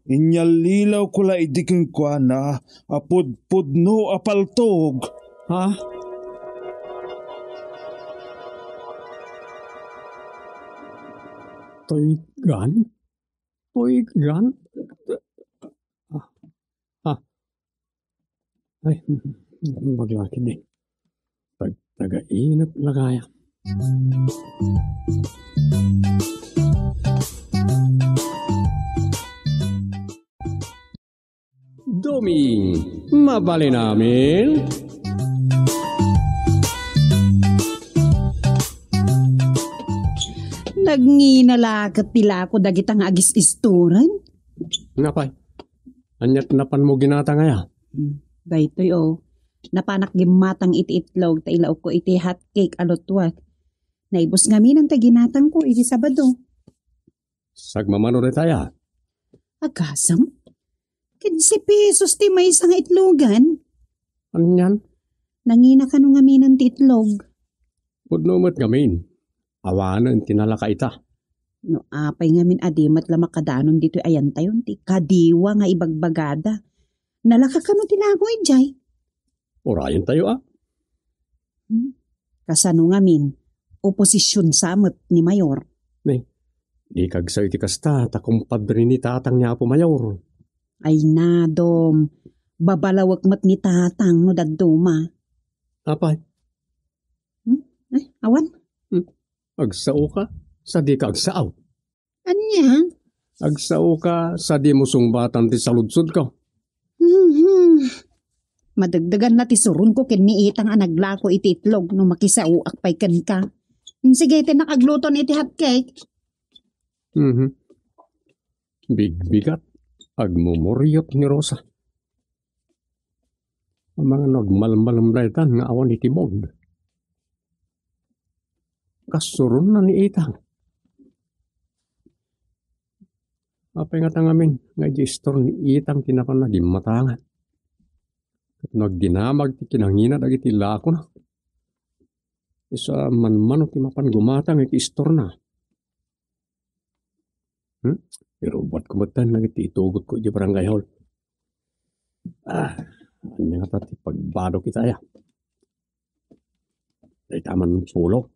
Inyalilaw ko la idikin kwa na apud-pudno apaltog. Toy gun? Ay, maglaki din. Taga-inap lagaya. Doming, mabali namin. Nagnginalakat tila ako dagitang agis isturan. Napay, anyat napan mo ginata ngaya. Daytoy napanak gimatang iti itlog ta ilaw ko iti hot cake alotwat. Naibos ngamin ang taginatang ko iti Sabado. Sagmamano rin tayo. Agasam? 15 pesos ti may isang itlogan. Ano yan? Nangina ka nung ngamin ti itlog. Pudno mo't gamin. Awanan tinalaka ita. No apay ngamin adimat la makadanon dito ayan tayon ti kadiwa nga ibagbagada. Nalaka ka no tinagoy jay. Orayan tayo ah. Kasano ngamin, oposisyon samot ni Mayor. Di kagsaw iti kasta, takumpadre ni tatang niya po mayor. Ay nadom, babalawak mat ni tatang no dagduma. Apay, Awan, agsao ka, sa di ka agsaaw. anya? Agsao ka, sa di mo sungbatan ti saludsod ka. Madagdagan na ti surun ko ken ni itang anaglako iti itlog no makisauak pay ken ka. Sige, tinakagluton iti hot cake. Bigbigat, agmumuryot ni Rosa. Ang mga nagmalmalamraitan nga awan iti mod. Kasurun na ni itang. Apay nga tangamin, nga i-store ni itang tinapan na di matangan. At nagdinamag ti kinangina dagiti lako na. Isa man ti mapan gumatang iti store na. Pero buat kumatan na iti itugot ko iti barangay hall. Anya nga tati pagbado kita ya. Day taman pulo.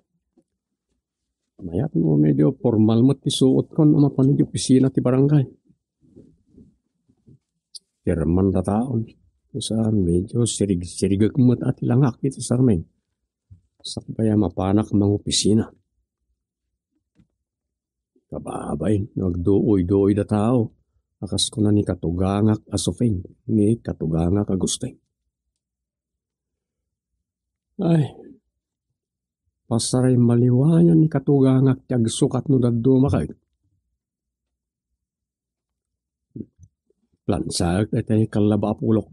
Mayat mo medyo formal mo ti suot kon mapan iti opisina ti barangay. Jerman da taon. Isa medyo sirig-sirigag mo at ilangak ito sa amin. Sakbaya mapanak mga opisina. Kababay, nagduoy-duoy da tao. Akas ko na ni katugangak asofeng, ni katugangak agusteng. Ay, pasaray maliwayan ni katugangak tiyag sukat no daduma kay. Plansag at ay kalaba apulok.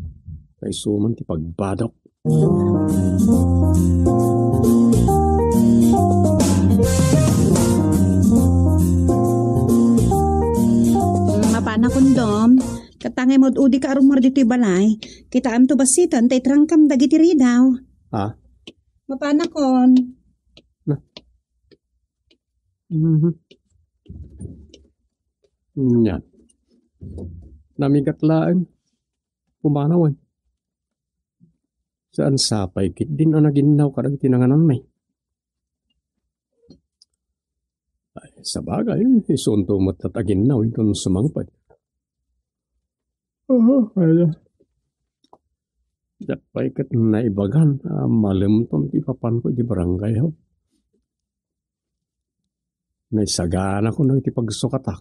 Kay suman ti pagbadok. Mapana kondom, katangay mod udi ka arumar dito'y balay. Kita am to basitan, tay trangkam dagiti ridaw. Ha? Mapana kon. Yan. Namigatlaan. Pumanawan. Saan sapay kit din ang naginaw karag tinanganan may. Ay, sa bagay, isunto mo't tataginaw itong sumangpay. Ay, Dapay kat naibagan, malimton ti papan ko di barangay ho. Naisagana ko na iti pagsukatak.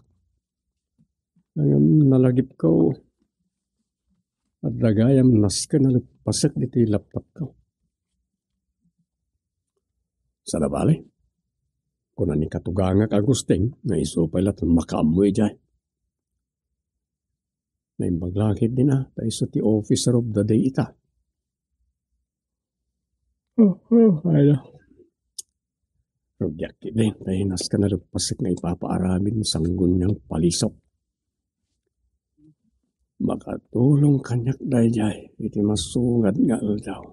Ngayon nalagip ko, at dagayam naska na pasak dito yung laptop ko. Sa nabali, kung ni katugangak agusteng, na isupay lahat makamoy dyan. Naimaglakit din tayo sa ti officer of the day ita. Ay, Rugyak din, tayo naska na pasak na ipapaaramin sanggun niyang palisok. Makatulong kanyak dayjay, iti masungad nga daw.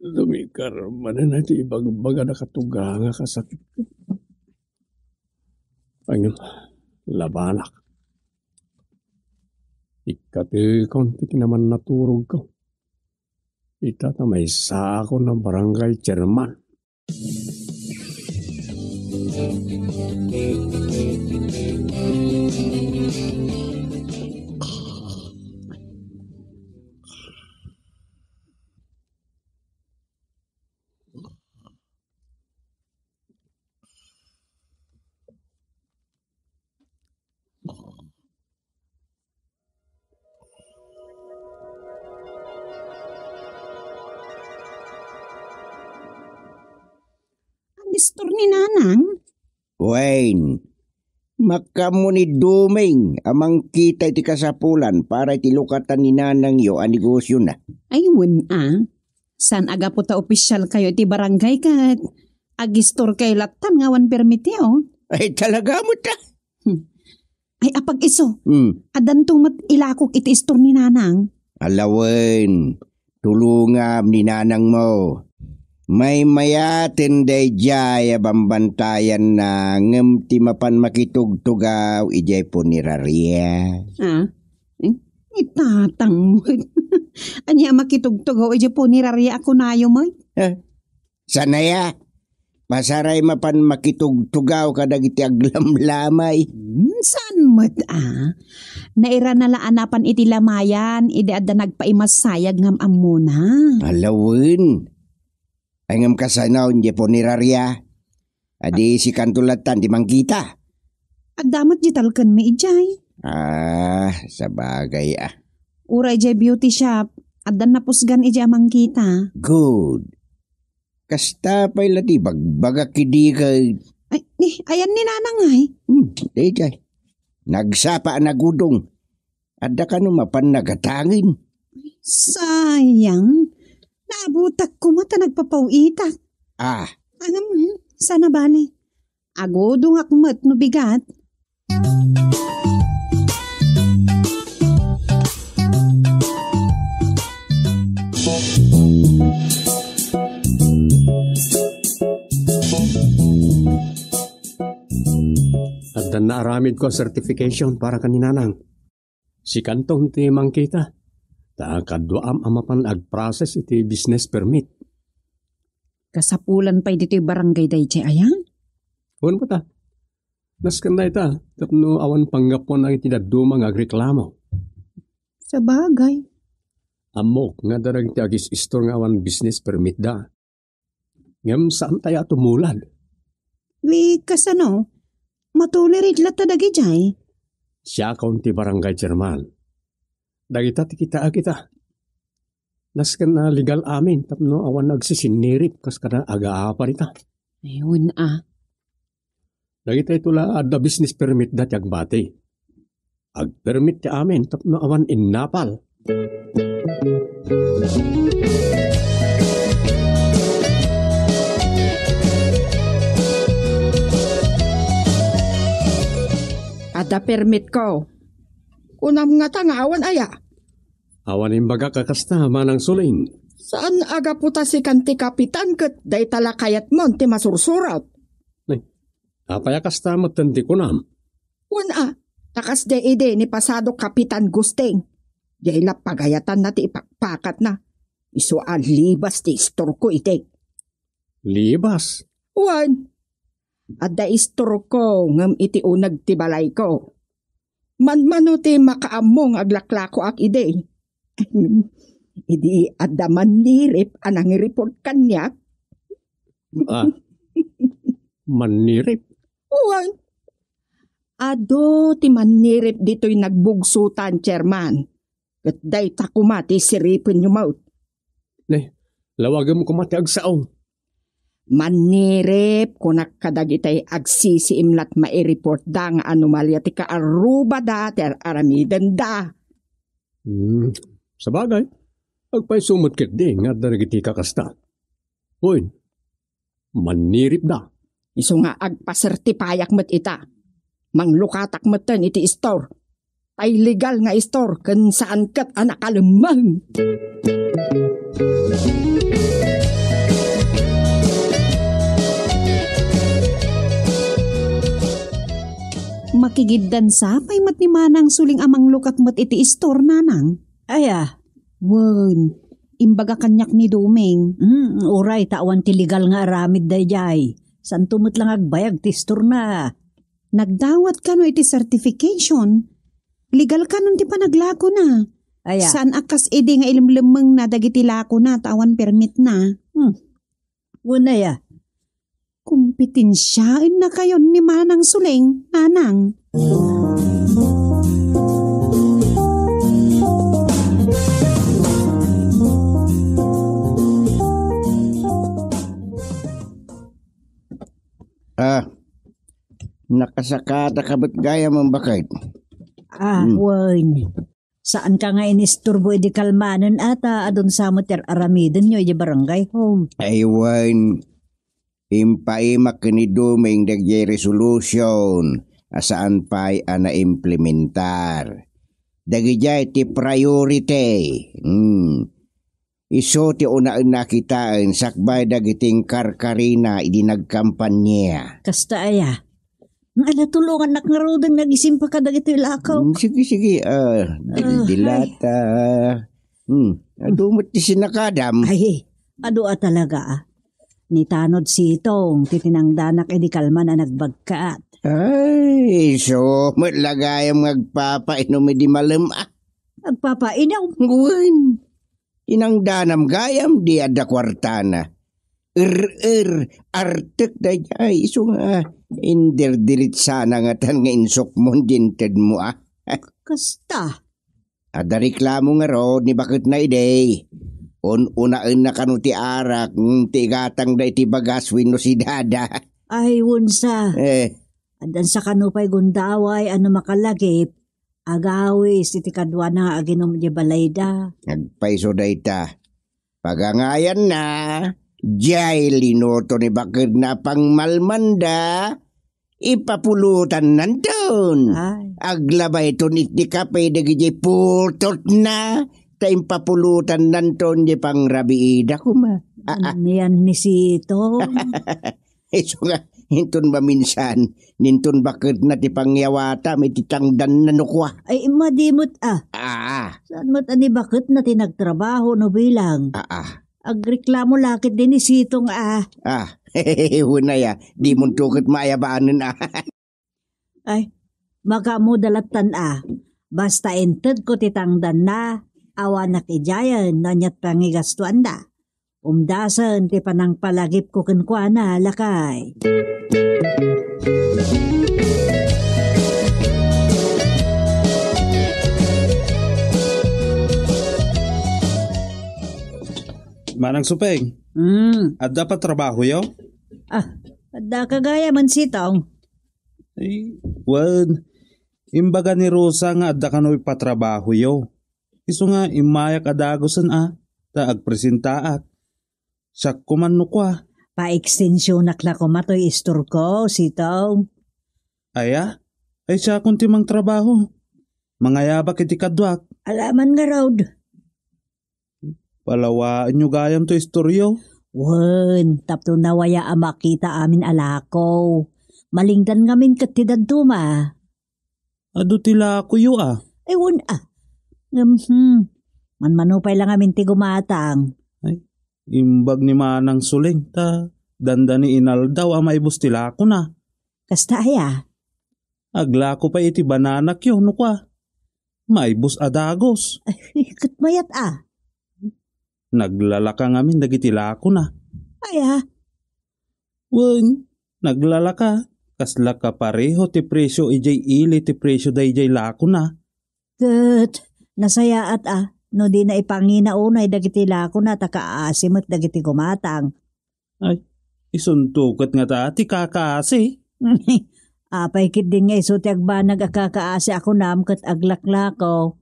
Lumikar manan na iti ibagbaga na katuga nga kasakit. Ang labanak. Ikatikon, tiki naman naturog ko. Itata may sako ng barangay chairman. istor ni nanang? Wayne, makamo ni Duming amang kita iti kasapulan para iti lukatan ni nanang yo ang negosyo na. Ay, san aga po ta opisyal kayo iti barangay kat agistor kay latan nga wan permiti Ay talaga mo ta. Ay apag iso, Hmm. mat ilakok iti istor ni nanang. Alawen, tulungam ni nanang mo. May mayatin day jaya bambantayan na ngem ti mapan makitugtugaw ijay po ni Raria. Itatang mo. Anya makitugtugaw iti po ni Raria ako nayo mo. Sanaya, pasaray mapan makitugtugaw kadag iti aglamlamay. Saan mo't Naira na laanapan iti lamayan, iti adda nagpaimasayag ngam amuna. Alawen, ay ngem kasanaw ijay po ni Raria. Adi si kantulatan di mangkita. Adamot jitalkan mi ijay. Sa bagay Uray jay beauty shop, adda napusgan ijay amang kita. Good. Kasta pa'y lati bagbagak kidi kay. Ay, ayan ni nanang ay. Dejay. Nagsapa nagudong. Adda ka mapan nagatangin. Sayang. Naabutak ko mata nagpapauitak. Sana bali. Agodong akmat no bigat. At naaramid ko certification para kaninanang. Si kantong ti mangkita. Ta kadwaam amapan ag-process iti business permit. Kasapulan pa dito yung barangay day chay ayang? Huwag po ta. Naskan na ita. Tapno awan panggapon ang itidadumang agreklamo. Sa bagay. Amok nga darag ti agis istor nga awan business permit da. Ngam saan tayo tumulad? Kasano? Matulirit lata dagi jay. Siya kaunti barangay chairman. Dagita ti kita. Naskan na legal amin. Tapno awan nagsisinirit kas kada aga-apa rita. Ayun Dagita itula adda business permit dati agbati. Ag-permit ti amin tapno awan innapal. Ada permit ko. Kunam nga tangawan aya. Awan imbaga kakasta manang suling. Saan aga puta si kanti kapitan ket day talakayat mon ti masursurat. Apaya kasta matandi ko nam. Takas de ide ni pasado kapitan Gusteng. Jayla pagayatan na ti ipakpakat na. Isu libas ti istor ko itek. Libas? Adda istor ko ngam iti unag ti balay ko. Manmano ti makaamong aglaklako ak ide. Idi adda manirip anang report kanyak. Manirip? Ado ti manirip dito'y nagbugsutan, chairman. Kat day takumati siripin yung maut. Lawagam kumati agsaong. Manirip kunak kadag itay agsisiimlat maireport da nga anomalya ti kaaruba da ter aramidan da. Sa bagay, agpay sumot ket di nga daragiti kakasta. Hoy, manirip da. Isu nga agpasertipayak met ita. Manglukatak meten iti store. Ay legal nga store ken saan ket anak alemang. Makigiddan sa pay mat ni manang suling amang lukat mat iti store nanang. Imbaga kanyak ni Duming. Uray, tawan ti legal nga aramid day jay. San tumot lang agbayag ti store na. Nagdawat ka no iti certification. Legal ka nun ti panaglako na. San akas edi nga ilimlemeng na dagiti lako na tawan permit na. Kumpitensyain na kayo ni manang suling, nanang. Nakasakata ka ba't gaya mong bakit? Wan. Saan ka nga inisturbo di kalmanan ata adon sa mo aramidon nyo di barangay home. Ay, Wan. Impaimak ni Duming dagay resolution asaan pa'y implementar. Dagijay ti priority. Iso ti unaan nakitaan sakbay dagiting karkarina idi nagkampanya. Kasta aya. Nga tulungan nak nga rodang nagisim pa ka dagito ilakaw. Sige. Dilata. Adumot ti sinakadam. Ay, ado talaga. Ni tanod sitong titinangdanak edi kalman na nagbagkat. Ay, so matlagayang magpapainom di malam. Agpapainaw. Nguwan. Inangdanam gayam di ada kwartana. Artek da jay. Iso nga, indirdirit sana nga tan nga insok mo dinted mo Kasta. Ada reklamo nga ro, ni bakit na ide. Unaan na kanuti arak, tigatang da iti bagaswin no si dada. Ay, wunsa. Adan sa kanupay gundaway, ano makalagip. Agawis, iti kadwa na aginom di balayda. Nagpaiso da ita. Pagangayan na, jay linoto ni bakit na pangmalmanda, ipapulutan nandun. Aglabay ito niti kapay dagijay pultot na, taim papulutan nandun di pang rabiida kuma. Niyan ni Sito. Iso nga, hintun ba minsan, nintun bakit na ti pangyawata, may titangdan na nukwa. Ay, madimot Saan mo't ani bakit na tinagtrabaho no bilang? Agreklamo lakit din ni Sitong Huna ya, di mo tukot maayabaanin Ay, makamu dalatan Basta ented ko titangdan na, awa nakijayan na nyat pangigastuan da. Umdasan ti panang palagip ko kenkwana lakay. Manang Supeng, at dapat trabaho yo? Ada kagaya man Sitong. Ay, wan. Imbaga ni Rosa nga adda kano'y patrabaho yo. Iso nga imayak adagosan ta agpresentaat. Siya kumanno kwa. Pa-extensyon nakla ko matoy istor ko, Sitong. Aya? Ay siya kung timang trabaho. Mangayabak iti kadwak. Alaman nga raud. Palawaan nyo gayam to istoryo. Wan, tapto nawaya makita amin alako. Malingdan ngamin katidad tuma. Ado tila ko yo Ay wan manmanupay lang amin ti gumatang. Ay, imbag ni Manang Suling ta. Danda ni Inal daw maibus tila ko na. Kasta aya? Agla ko pa iti bananak yo no kwa. Maibus adagos. Ay, katmayat Naglalaka ngamin dagiti lako na. Aya? Wen, naglalaka. Kasla ka pareho ti presyo ijay ili ti presyo da ijay lako na. Kat, nasayaat no di na ipangina unay dagiti lako na takaasimot dagiti gumatang. Ay, isuntukat nga ta ti kakaasi. Apay kit din nga iso ti agbanag akakaasi ako nam kat aglaklako.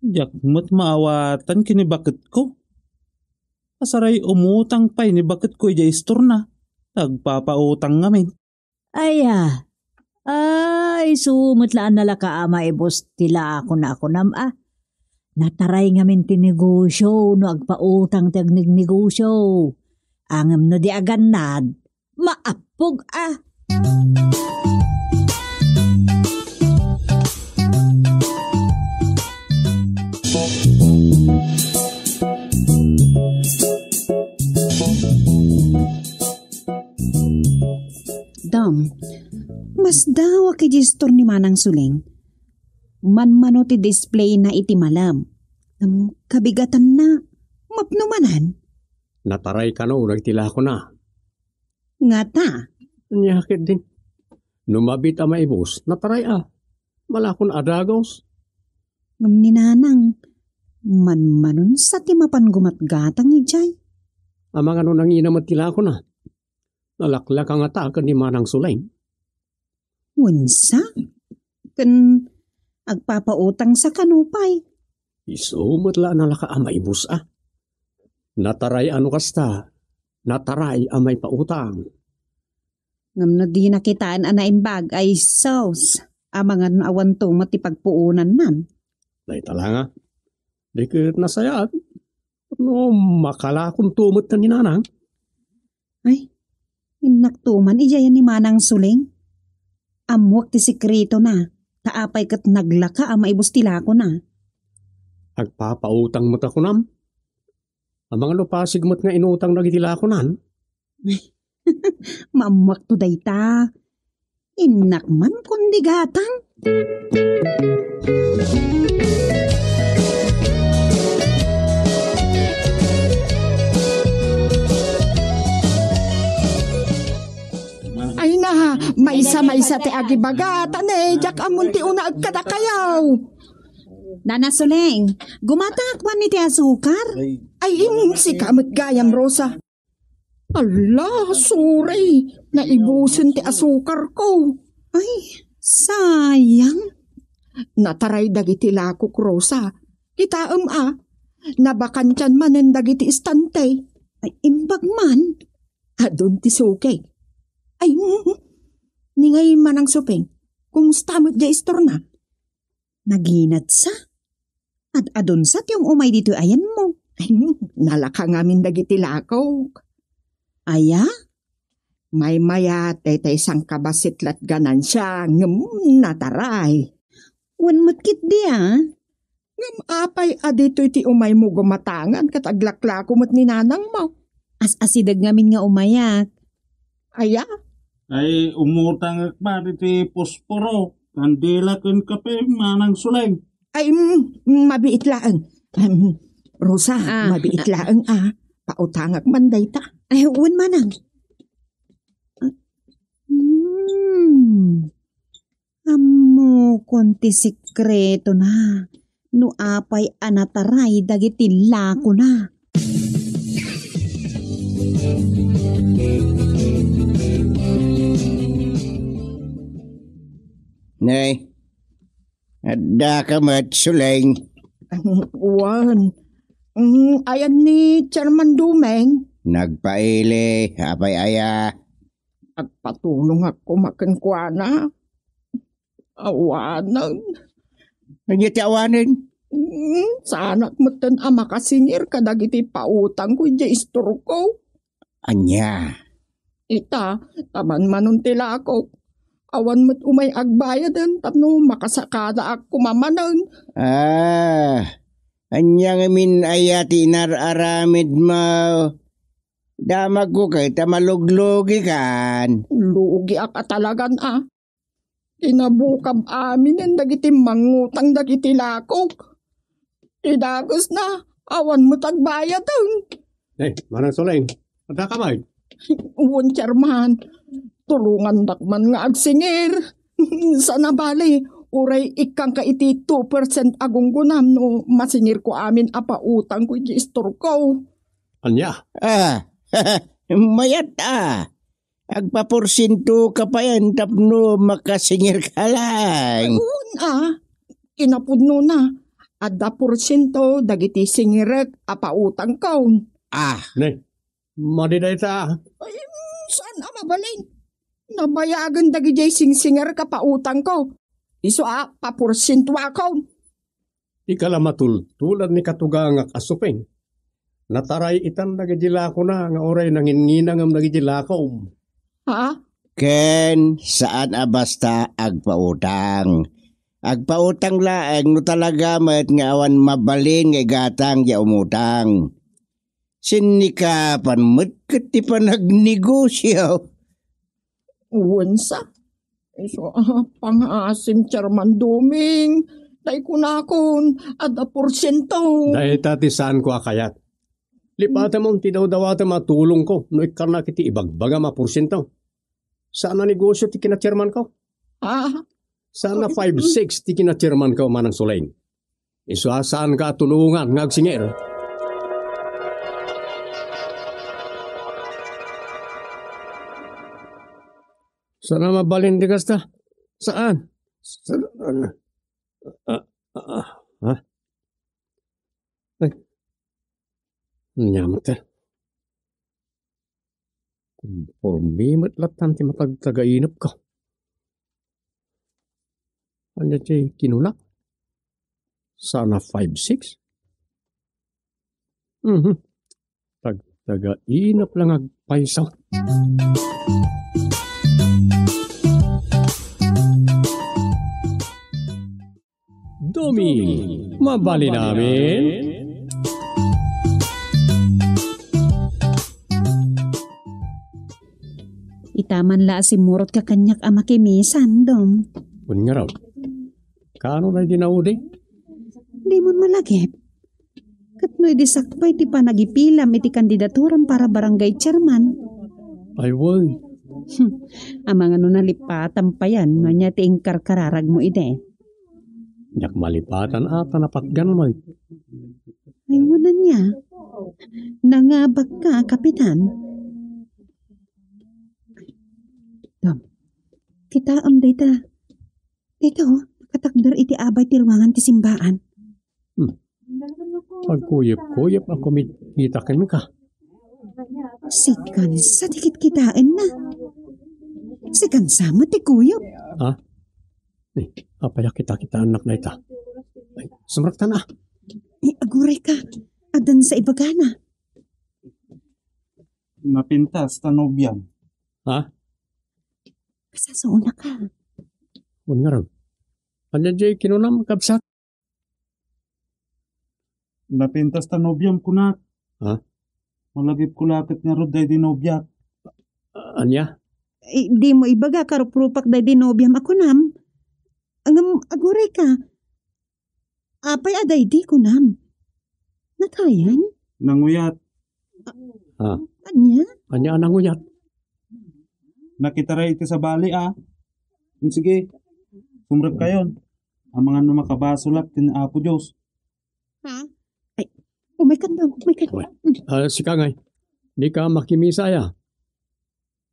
Yak mo't maawatan kinibakit ko. Asaray umutang pa'y ni bakit ko ijay istor na. Tagpapautang ngamin. Aya. Ay, sumutlaan na laka maibos tila ako nam Nataray ngamin ti negosyo no agpautang ti agnignegosyo. Angam no di aganad. Maapog Dam, mas dawa kay gestor ni Manang Suling. Manmano ti display na iti malam. Kabigatan na, mapnumanan. Nataray ka no, nagtila ko na. Nga ta. Nyakit din. Numabit maibos, nataray Malakon adagos. Ngam ni Nanang, manmanon sa timapan gumatgatang ijay. Amang ano nang inamat tila ko na. nalaklak ang atakan ni Manang Suleng. Unsa? Kan agpapautang sa kanupay. Isumot la nalaka amay busa. Nataray ano kasta, nataray amay pautang. Ngam na di nakitaan anaimbag ay sauce. Amangan awan to matipagpuunan nan. Day talanga. Di kat nasayat. No, makalakon tumot na ni Nanang. Ay, inaktuman ijayan ni Manang Suling. Amwak ti sikreto na. Taapay kat naglaka ang maibustila ko na. Agpapautang mo ta kunam. Ang mga lupasig mo't nga inutang nagitila ko nan. Maamwak to dayta. Inakman kundi gatang. Ay na, maysa-maysa ti agibagatan eh. Jak amon ti una agkadakayaw. Nana Suling, gumatakwan ni ti asukar. Ay si kamot gayam, Rosa. Ala, sorry. Naibusin ti asukar ko. Ay, sayang. Nataray dagiti lakok, Rosa. Kita nabakansyan manen dagiti istante. Ay, imbag man. Adon ti sukay. Ay, ningay manang supeng. Kumusta mo dya istor na? Naginat sa. At adon sa tiyong umay dito ayan mo. Ay, nalaka ngamin dagiti lakok. Aya? May maya, tay sang kabasitlat ganan siya. Nataray. Wan matkit di Ngam apay adito iti umay mo gumatangan kat aglaklako mo't ni nanang mo. As-asidag ngamin nga umayak. Aya? Ay umutang akbar iti posporo. Kandila kun kape Manang Suleng. Ay, mabiit laang. Rosa, mabiit laang pautangak manday ta. Ay, uwan manang. Amo konti sikreto na. No apay anataray dagiti lako na. Nay, adda ka mat Suleng. Uwan. Ayan ni Chairman Dumeng. Nagpaili, apay aya. Agpatulong ako makinkwana. Awanan. Ano ti awanin? Sana matan makasingir kadagiti pautang ko di istor ko. Anya. Ita, taman manon tila ako. Awan mo't umay agbayadan tapno makasakada ako mamanan. Anya nga min ayati nararamid mo. Damag ko kay tamaluglugi kan. Lugi ka talagan Inabukab amin ang dagiti mangutang dagiti lakok. Idagos na, awan mo tagbayadan. Manang Suleng, ada kamay. Uwan, Chairman, tulungan dakman nga agsingir. Sana bali, uray ikang ka iti 2% agunggunam no masingir ko amin apautang ko iti istor ko. Anya? Mayat Agpaporsinto ka pa yan tapno makasingir ka lang. Kinapudno na. Adda porsyento dagiti singirek apautang ko. Madiday ta. Saan mabalin? Nabayagan dagiti singsinger ka pautang ko. Iso paporsyento ako. Ikala matultulad ni katugangak asupeng. Nataray itan nagidila ko na nga oray nanginginangam nagidila ko. Ken, saan basta agpautang? Agpautang laeng no talaga met nga awan mabalin nga gatang ya umutang. Sinikapan met kati pa nagnegosyo. Uwansa? Iso pangasim Chairman Duming. Day ko na akon, ada porsyento. Dahil tati saan ko akayat. Lipata mong tidaw-dawata matulong ko no ikarna kiti ibagbaga maporsyento. Saan na negosyo ti kina-chairman ko? Sana 5-6 ti kina-chairman ko Manang Suleng. Iso saan ka tulungan ngagsinger? Sana mabalin di kasta? Saan? Saan? Ha? Ay. Nyamat eh. Kumpormimat latan ti matagtagainap ka. Anya ti kinunak? Sana 5-6? Tagtagainap lang agpaisaw. Domi, mabali namin. Itaman la si murot ka kanyak ama kimisan, Dom. Kun nga raw, kano na dinaudi? Di mo malagip. Katnoy di sakpay ti panagipilam iti kandidaturan para barangay chairman. Ay, wag. Amang ano nalipatan pa yan, manya ti ingkarkararag mo ide. Yak malipatan ata napatgan mo. Ay, wala niya. Nangabag ka, kapitan. Dom, kita am data. Dito, nakatakdar iti abay ti ruangan ti simbaan. Pagkuyip-kuyip ako kita ka. Sikan sa tikit kitain na. Sikan sa mo ti kuyop. Ha? Apaya kita anak na ita. Ay, sumrakta na. Aguray ka. Adan sa ibagana. Napintas tanobyan. Ha? Kasasauna ka. Kun nga raw. Anya jay kinunam kabsat. Napintas tanobyan ko na. Ha? Malagip ko lakit nga roday dinobyak. Anya? Di mo ibaga karuprupak day dinobyam ako nam. Ang aguray ka. Apay aday di ko nam. Natayan? Nanguyat. Ha? Anya? Anya anang uyat? Nakitara iti sa bali Sige. Sumrap kayon. Ang mga numakabasulak tin Apo Diyos. Ha? Ay, umaykan daw. Umaykan. Si Kangay, di ka makimisa ya.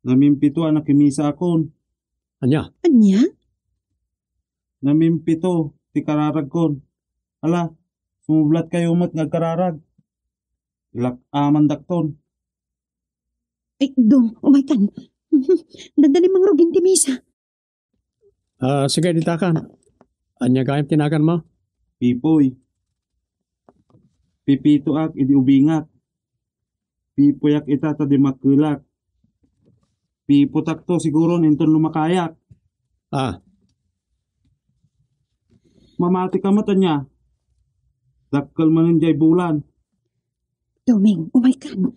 Namimpito nakimisa akon. Anya? Anya? Namimpito ti kararag kon. Ala, sumublat kayo mat ngagkararag. Ilak aman dakton. Ay, Dom, umaykan. Dandali mang rugin ti misa. Sige, ditakan. Anya gayam tinakan mo? Pipoy. Pipito ak idi ubingat. Pipoyak itata di makulak. Piputak to siguro ninton lumakayak. Mamati ka mata niya. Dakkal mananjay bulan. Doming, umaykan.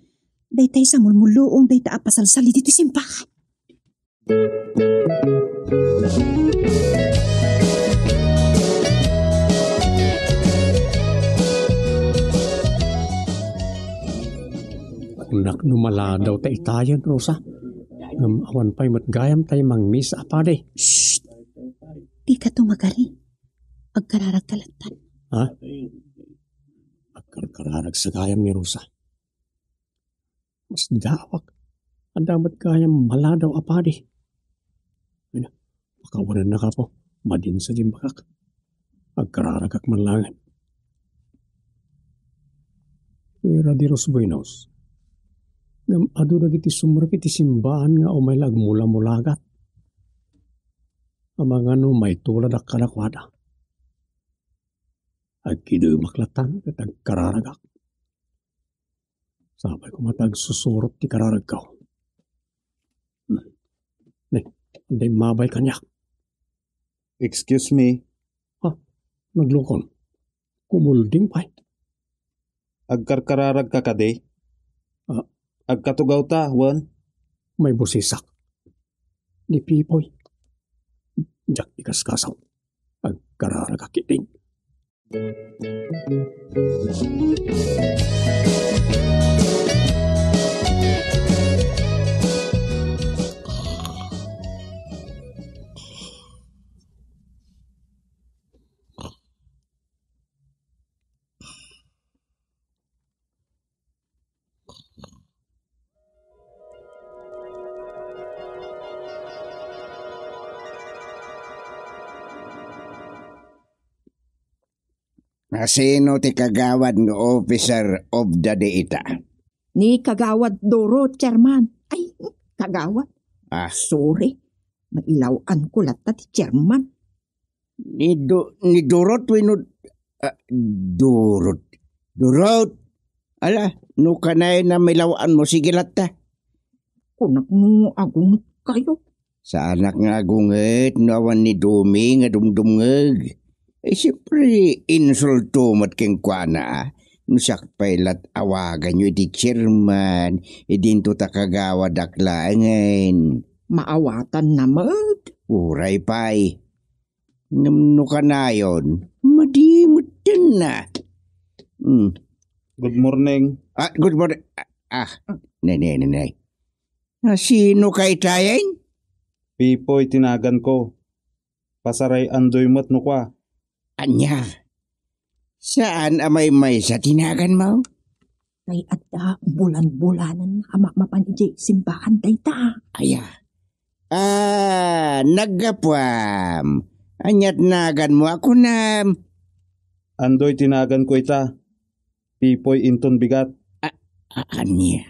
Daytay sa mulmuluong dayta apasalsali dito simbahan. Kunak numala daw ta itayan, Rosa. Awan pa'y matgayam tayo mangmis apade. Shh! Di ka tumagari. Agkararag kalatan. Ha? Agkararag sa gayam ni Rosa. Mas dawak. Ang damat gayam maladaw apade. Pakawanan na ka po. Madin sa jimbakak. Agkararag ak manlangan. Pwera di Ros Buenos. Ngam adu dagiti sumrak iti simbahan nga o may lagmula-mulagat. Amang ano may tulad ak kadakwada. Agkido maklatan at agkararagak. Sabay ko matag susurot ti kararag ka. Anday mabay kanyak. Excuse me. Naglukon. Kumulding pa'y. Agkarkararag ka kade? Agkatugaw ta, Juan? May busisak. Ni Pipoy. Jak ikaskasaw. Agkararag akiting. Asino ti kagawad ng officer of the day ita? Ni kagawad Doro, chairman. Ay, kagawad. Ah, Sorry. Mailawan ko lata ti chairman. ni Dorot winod Dorot. Ala, no kanay na milawaan mo sige latta. Kunak mo agungot kayo. Sa anak nga agunget, nawan ni Dumi nga dumdumngeg. Siyempre, insulto mo't keng kwa nusak pailat awagan nyo iti chairman, idinto ta kagawa daklaangan. Maawatan naman. Uray pa'y. No ka na yun, madimutan na. Good morning. Good morning. Nay. Sino kay tayan? Pipoy tinagan ko. Pasaray andoy mo't no kwa. Anya, saan amay may sa tinagan mo? Kay adda bulan-bulanan ama mapan ije simbahan dayta. Aya. Nagapwam. Anyat nagan mo ako na. Andoy tinagan ko ita. Pipoy inton bigat. Anya.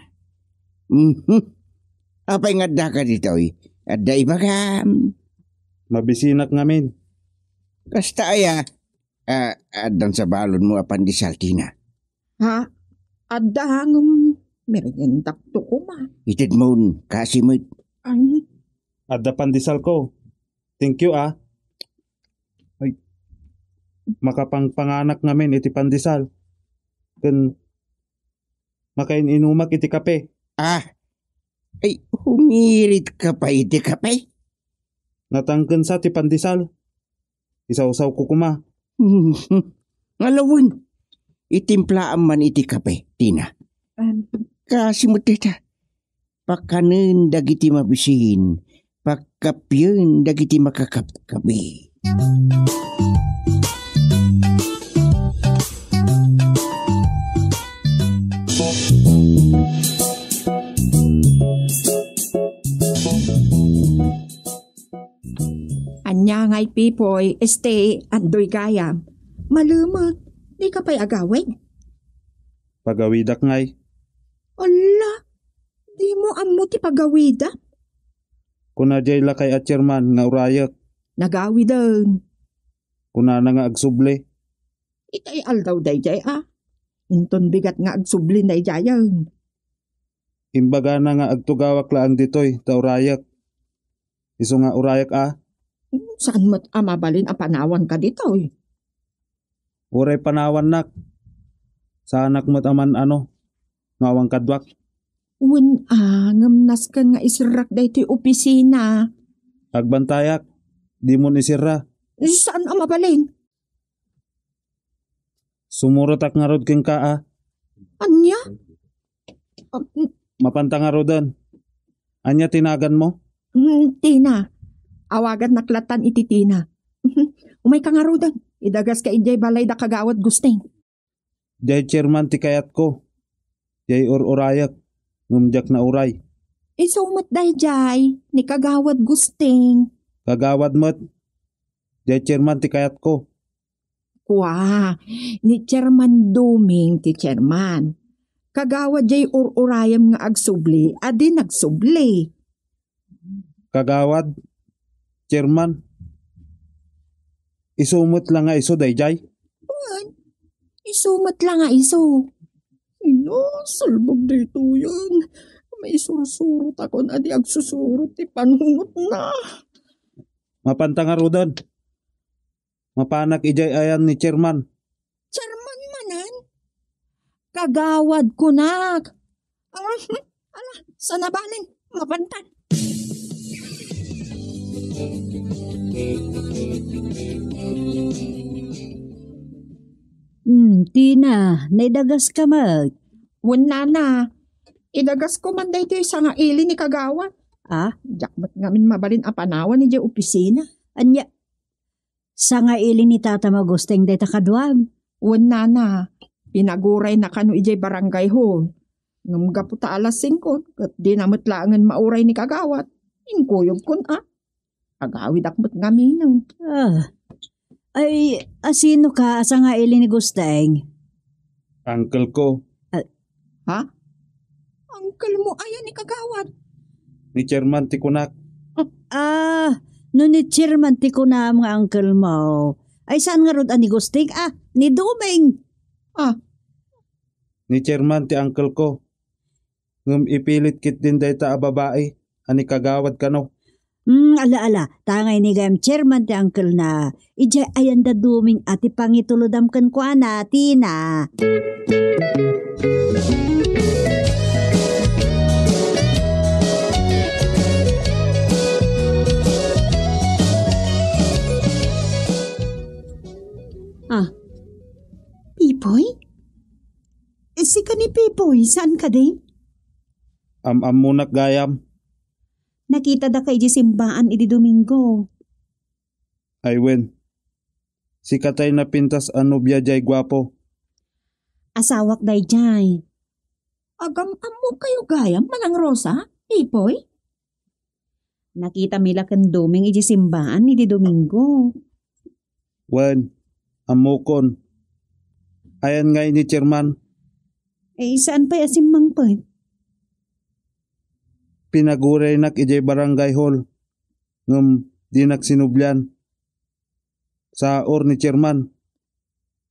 Apay nga da ka dito eh. Adda ibagam. Mabisinak ngamin. Kasta aya. Adan sa balon mo apan di saltina. Ha? Adda hangam meriendak to kuma. Itid mo kasi mo. Ay, Adda pandisal ko. Thank you Ay. Makapangpanganak ngamin iti pandisal. Kun makain inumak iti kape. Ay, humirit ka pa iti kape. Natangken sa ti pandisal. Isaw-saw ko kuma. Alawin. Itimplaan man iti kape, Tina. Kasi mo tita. Pakanin dagiti mabisin. Pagkapyun dagiti makakapkabi. anya ngay pipoy, andoy gayam. Malumot, di ka pa'y agawin. Pagawidak ngay. Ala, di mo amo ti pagawida. Kuna jay lakay at chairman nga urayak. Nagawi daw. Kuna na nga agsuble. Itay aldaw day Inton bigat nga agsubli day jayan. Imbaga na nga agtugawak laang ditoy ta urayak. Iso nga urayak Saan mo't amabalin a panawan ka dito eh? Uray panawan nak. Sa anak mo't aman ngawang kadwak. Wen ngamnas kan nga israk day ti opisina. Agbantayak. Di mo nisira. Saan amabalin? Sumurotak nga rod keng Anya? Mapanta nga rodan. Anya tinagan mo? Tina. Awagan naklatan iti Tina. Umay ka nga rodan. Idagas ka ijay balay da kagawad gusteng. Jay chairman ti kayat ko. Jay urayak. Ngumjak na uray. Isumat day jay. Ni kagawad gusteng. Kagawad mo't. Jay chairman ti kayat ko. Kwa. Ni chairman Duming ti chairman. Kagawad jay urayam nga agsubli. Adi nagsubli. Kagawad. Chairman. Isumot lang nga iso dayjay. Isumat lang nga iso. Salbog dito yan. May sursurot ako na di agsusurot ti panunot na. Mapanta nga rodan. Mapanak ijay ayan ni chairman. Chairman manan? Kagawad ko nak. Ala, sana banin? Mapantan. Tina, naidagas ka mag. Wala na. Idagas ko man dahito yung nga ili ni kagawad. Jakmat ngamin mabalin apanawan ni di opisina. Anya, sa nga ili ni tata magusteng day takadwam. Wala na. Pinaguray na kano ijay barangay hall. Ngamga po ta alas 5. Kat di namatlaangan mauray ni kagawad. Inkuyog kun Agawid akmat ngamin. Ay, asino ka asa nga ili ni Gusteng? Uncle ko, Ha? Uncle mo ayan ni kagawad. ni Chairman Tikunak. No ni chairman ti ko na mga uncle mo. Ay saan nga rod ani Gusteng? Ni Dumeng. Ni Chairman ti uncle ko. Ngum ipilit kit din dayta a babae. Ani kagawad kano. Ala, tangay ni gayam chairman ti uncle na. Ija ayan da Dumeng ati pangitulodam kan ko anati na. Pipoy? Si ka ni Pipoy, saan ka din? Munak gayam. Nakita da kay di simbaan idi Domingo. Aywen. Si katay na pintas anubya jay gwapo. Asawak day jay. Agam-amo kayo gayam, Manang Rosa? Ipoy? Nakita mila kan Doming idi simbaan idi Domingo. Wen. Amukon. Ayan nga ni Chairman. Saan pa asimmang pa? Pinaguray nak ijay barangay hall. Ngum di nagsinubyan. Sa or ni Chairman.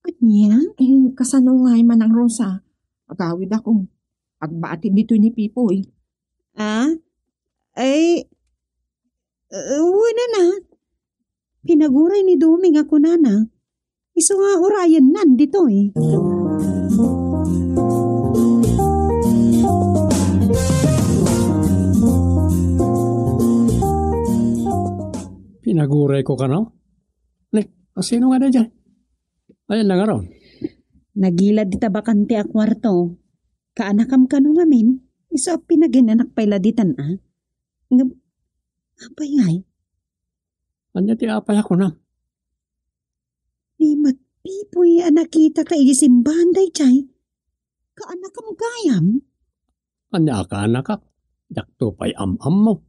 Kanya? Kasano nga Manang Rosa? Agawid ako. Agbaatin dito ni Pipoy. Wala na. Pinaguray ni Doming ako nana. Iso nga orayan nandito eh. Pinaguray ko ka no? Sino nga na dyan? Ayan na nga ron. Nagilad di tabakante a kwarto. Kaanakam ka no ngamin. Iso pinaginanak pa iladitan Apay ngay. Anya ti apay ako na. Ni Pipoy nakita ka isimbahan day chay. Kaanakam gayam. Anya ka anak Dakto pa'y am-am mo.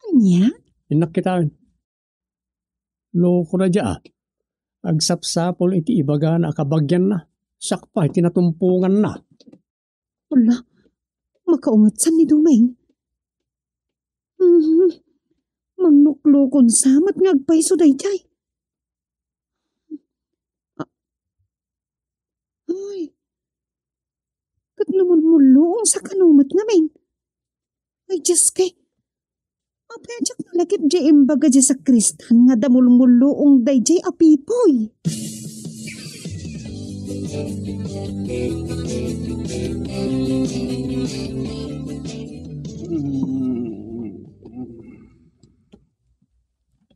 Anya? Inak kita. Loko na dya. Agsapsapol iti ibaga na akabagyan na. Sakpa iti natumpungan na. Wala. Makaungatsan ni Dumeng. Mangnuklukon samat ngagpaiso day chay. Ay. Kat namulmulong sa kanumat namin. Ay, Diyos kay. Apay, adyak nalagip jay imbaga jay sa kristan nga damulmulong day jay apipoy.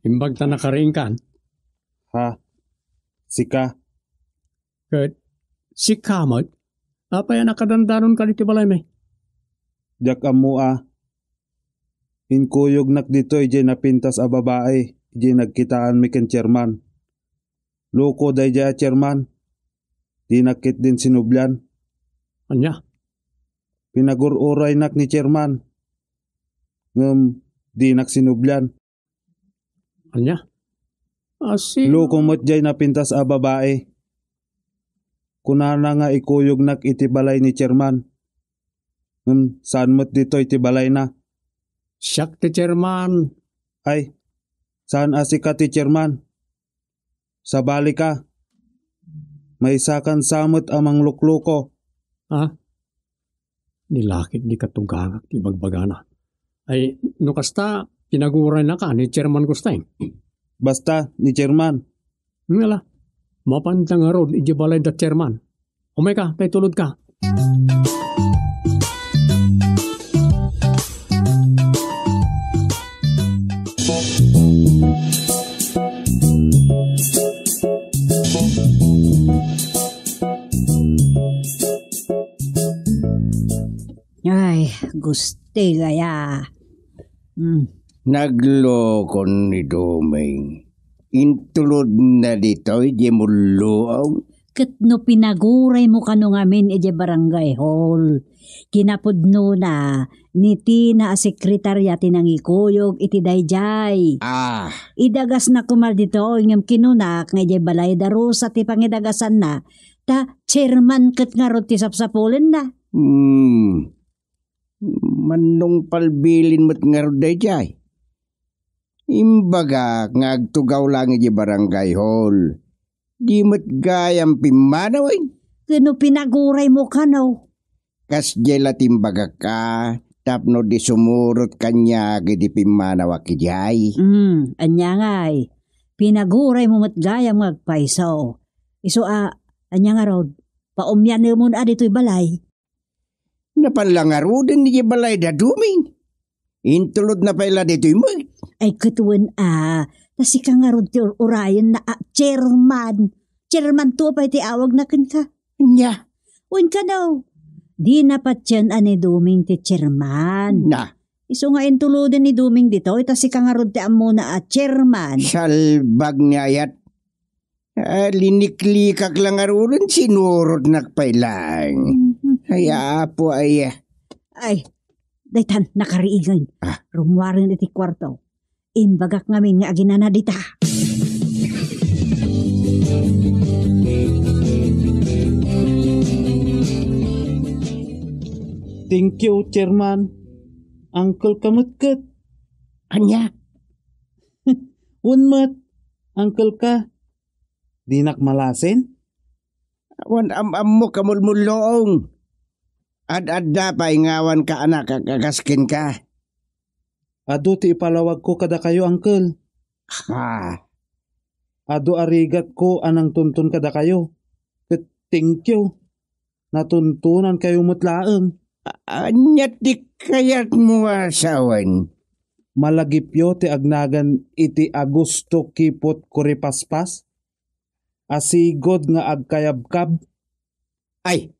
Imbag ta nakaringkan. Ha? Sika? Kat si Kamot. Apay nakadandanon ka dito balay may. Jak amua. Inkuyog nak dito ijay napintas a babae. Ijay nagkitaan mi ken Chairman. Loko day jay a Chairman. Di nakit din sinubyan. Anya? Pinagururay nak ni Chairman. Ngum di naksinubyan. Anya? Loko mo't jay napintas a babae. Kunana nga ikuyog nak itibalay ni Chairman. Saan mo't dito itibalay na? Siyak ti Chairman. Ay, saan asika ti Chairman? Sa bali ka. May sakan samot amang lukluko. Nilakit di katugangak ti bagbagana. Ay, nukasta pinaguray na ka ni Chairman Gusteng. Basta ni Chairman. Ngala, mapantang nga road ijibalay da Chairman. Umay ka, tay tulod ka. Ay, guste gaya. Naglokon ni Domeng. Intulod na dito, di mo luaw. Ket no pinaguray mo kano ngamin ije barangay hall. Kinapudno na ni Tina a sekretarya tinang ikuyog iti dayjay. Idagas na kumal dito ngem kinunak nga ije balay daro sa ti pangidagasan na ta chairman ket nga rod ti sapsapulen na. Manong palbilin mo't nga ro dayjay. Imbaga nga agtugaw lang iti barangay hall. Di mo't gayam pimanaw eh. Kano pinaguray mo kano? Kas jela timbaga ka, tapno di sumurot kanya gidi pimanaw akijay. Anya ngay. Pinaguray mo mat gayam magpaisaw. Iso anya nga rod. Paumyan mo na dito'y balay. Napanlangaro din ni balay da duming. Intulod na paila dito'y mo. Ay katuan Nasi ka nga rod ti urayan na chairman. Chairman to pa iti awag na kin ka. Nya. Uwan ka daw. Di napat yan ani Duming ti chairman. Na. Iso nga intulodin ni Duming dito. Itasi ka nga rod ti amo na chairman. Salbag ni ayat. Liniklikak lang arurin sinurot nakpailang. Kaya po ay. Ay, daytan nakariigan. Rumuwarin iti kwarto. Imbagak ngamin nga aginana dita. Thank you, Chairman. Uncle kamutkat. Anya? Unmat. Uncle ka. Di nakmalasin? Wan mo kamulmulong. Ad-adda pa ingawan ka anak kakaskin ka. Ado ti ipalawag ko kada kayo, Uncle. Ado arigat ko anang tuntun kada kayo. Thank you. Natuntunan kayo mutlaang. Anyat di kayat mo asawan. Malagipyo ti agnagan iti Agosto kipot kuripaspas. Asigod nga agkayabkab. Ay,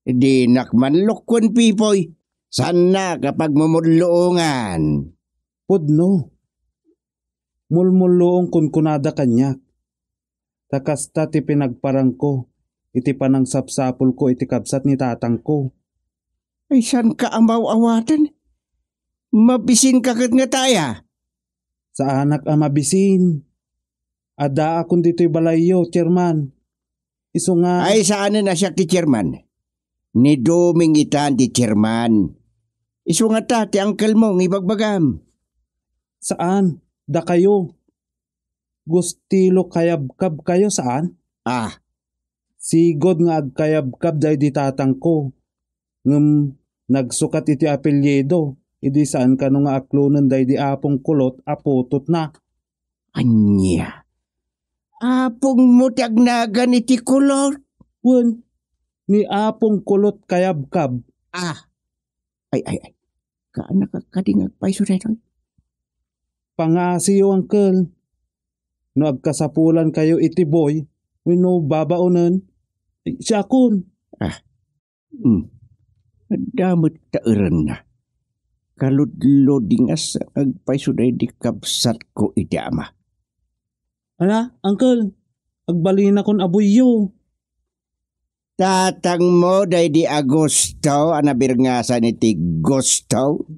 di nakmanlokon pipoy. Sana kapag mamudloongan. Pudno. Mulmulloong kunkunada kanyak. Takasta ti pinagparang ko. Iti panang sapsapul ko iti kabsat ni tatang ko. Ay san ka amaw-awatan? Mabisin ka kat nga taya. Sa anak amabisin. Ada akong dito'y balayo, Chairman. Iso nga. Ay saan na siya ti Chairman? Ni Duming itan ti Chairman. Iso nga ta ti uncle mo ng ibagbagam. Saan? Da kayo. Gustilo kayabkab kayo saan? Sigod nga agkayabkab dahi di tatang ko. Ngem nagsukat iti apelyedo. Idi saan ka nung aklonan dahi di apong kulot aputot na. Anya? Apong mo tiagnagan iti kulot? Wen, ni apong kulot kayabkab. Ay. Kaan nakakadingag pa iso retoy? Pangasiyo, Uncle. No agkasapulan kayo iti boy, wino babaonan. Siya kun. Damot tauran na. Kaludlodingas agpaisoday di kabsat ko iti ama. Ana, Uncle, agbalina kon abuyo. Tatang mo day di Agosto, anabirngasan iti Gusto?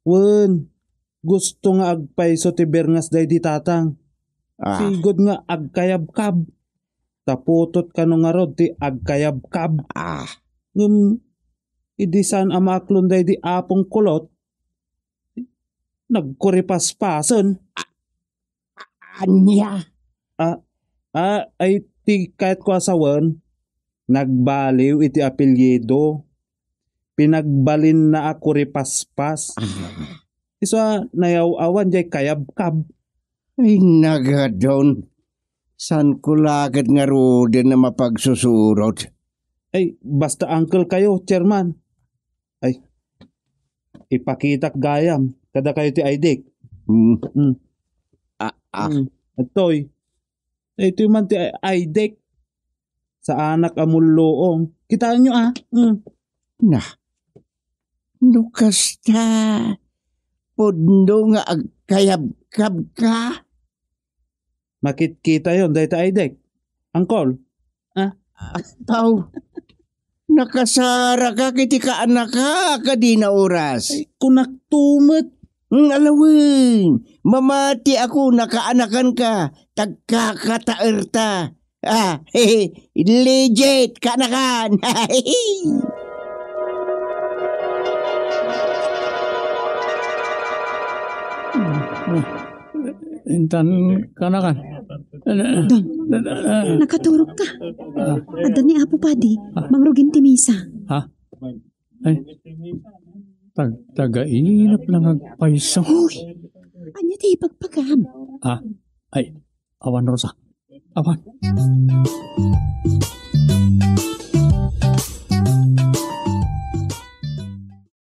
Wen, gusto nga agpaiso ti bernas day di tatang. Sigod nga agkayabkab. Taputot ka nung nga rod ti agkayabkab. Ngum, idisan amaklon day di apong kulot. Nagkuripaspason. Anya? Ay ti kahit ko asawan. Nagbaliw iti apelyedo. Pinagbalin na ako ripaspas. Isa nayaw-awan jay kayabkab. Ay nagadon. San ko lagad nga rodin na mapagsusurot? Ay basta uncle kayo, Chairman. Ay ipakitak gayam. Kada kayo ti Aidik. Atoy. Ito man ti Aidik. Sa anak amulloong. Kitaan nyo Nukas ta. Pudno nga agkayabkab ka. Makit-kita yon dahil ta Aidek. Angkol. Tao, nakasara ka kiti ka anak ka di na oras. Kunak tumet. Alawin, mamati ako nakaanakan ka, tagkakataerta. Legit, kaanakan. Intan kanakan. Nakaturog ka. Adda ni Apo Padi, mangrugin ti misa. Ay, taga-inap lang agpaiso. Hoy, anya ti ipagpagam. Ay, awan Rosa. Awan.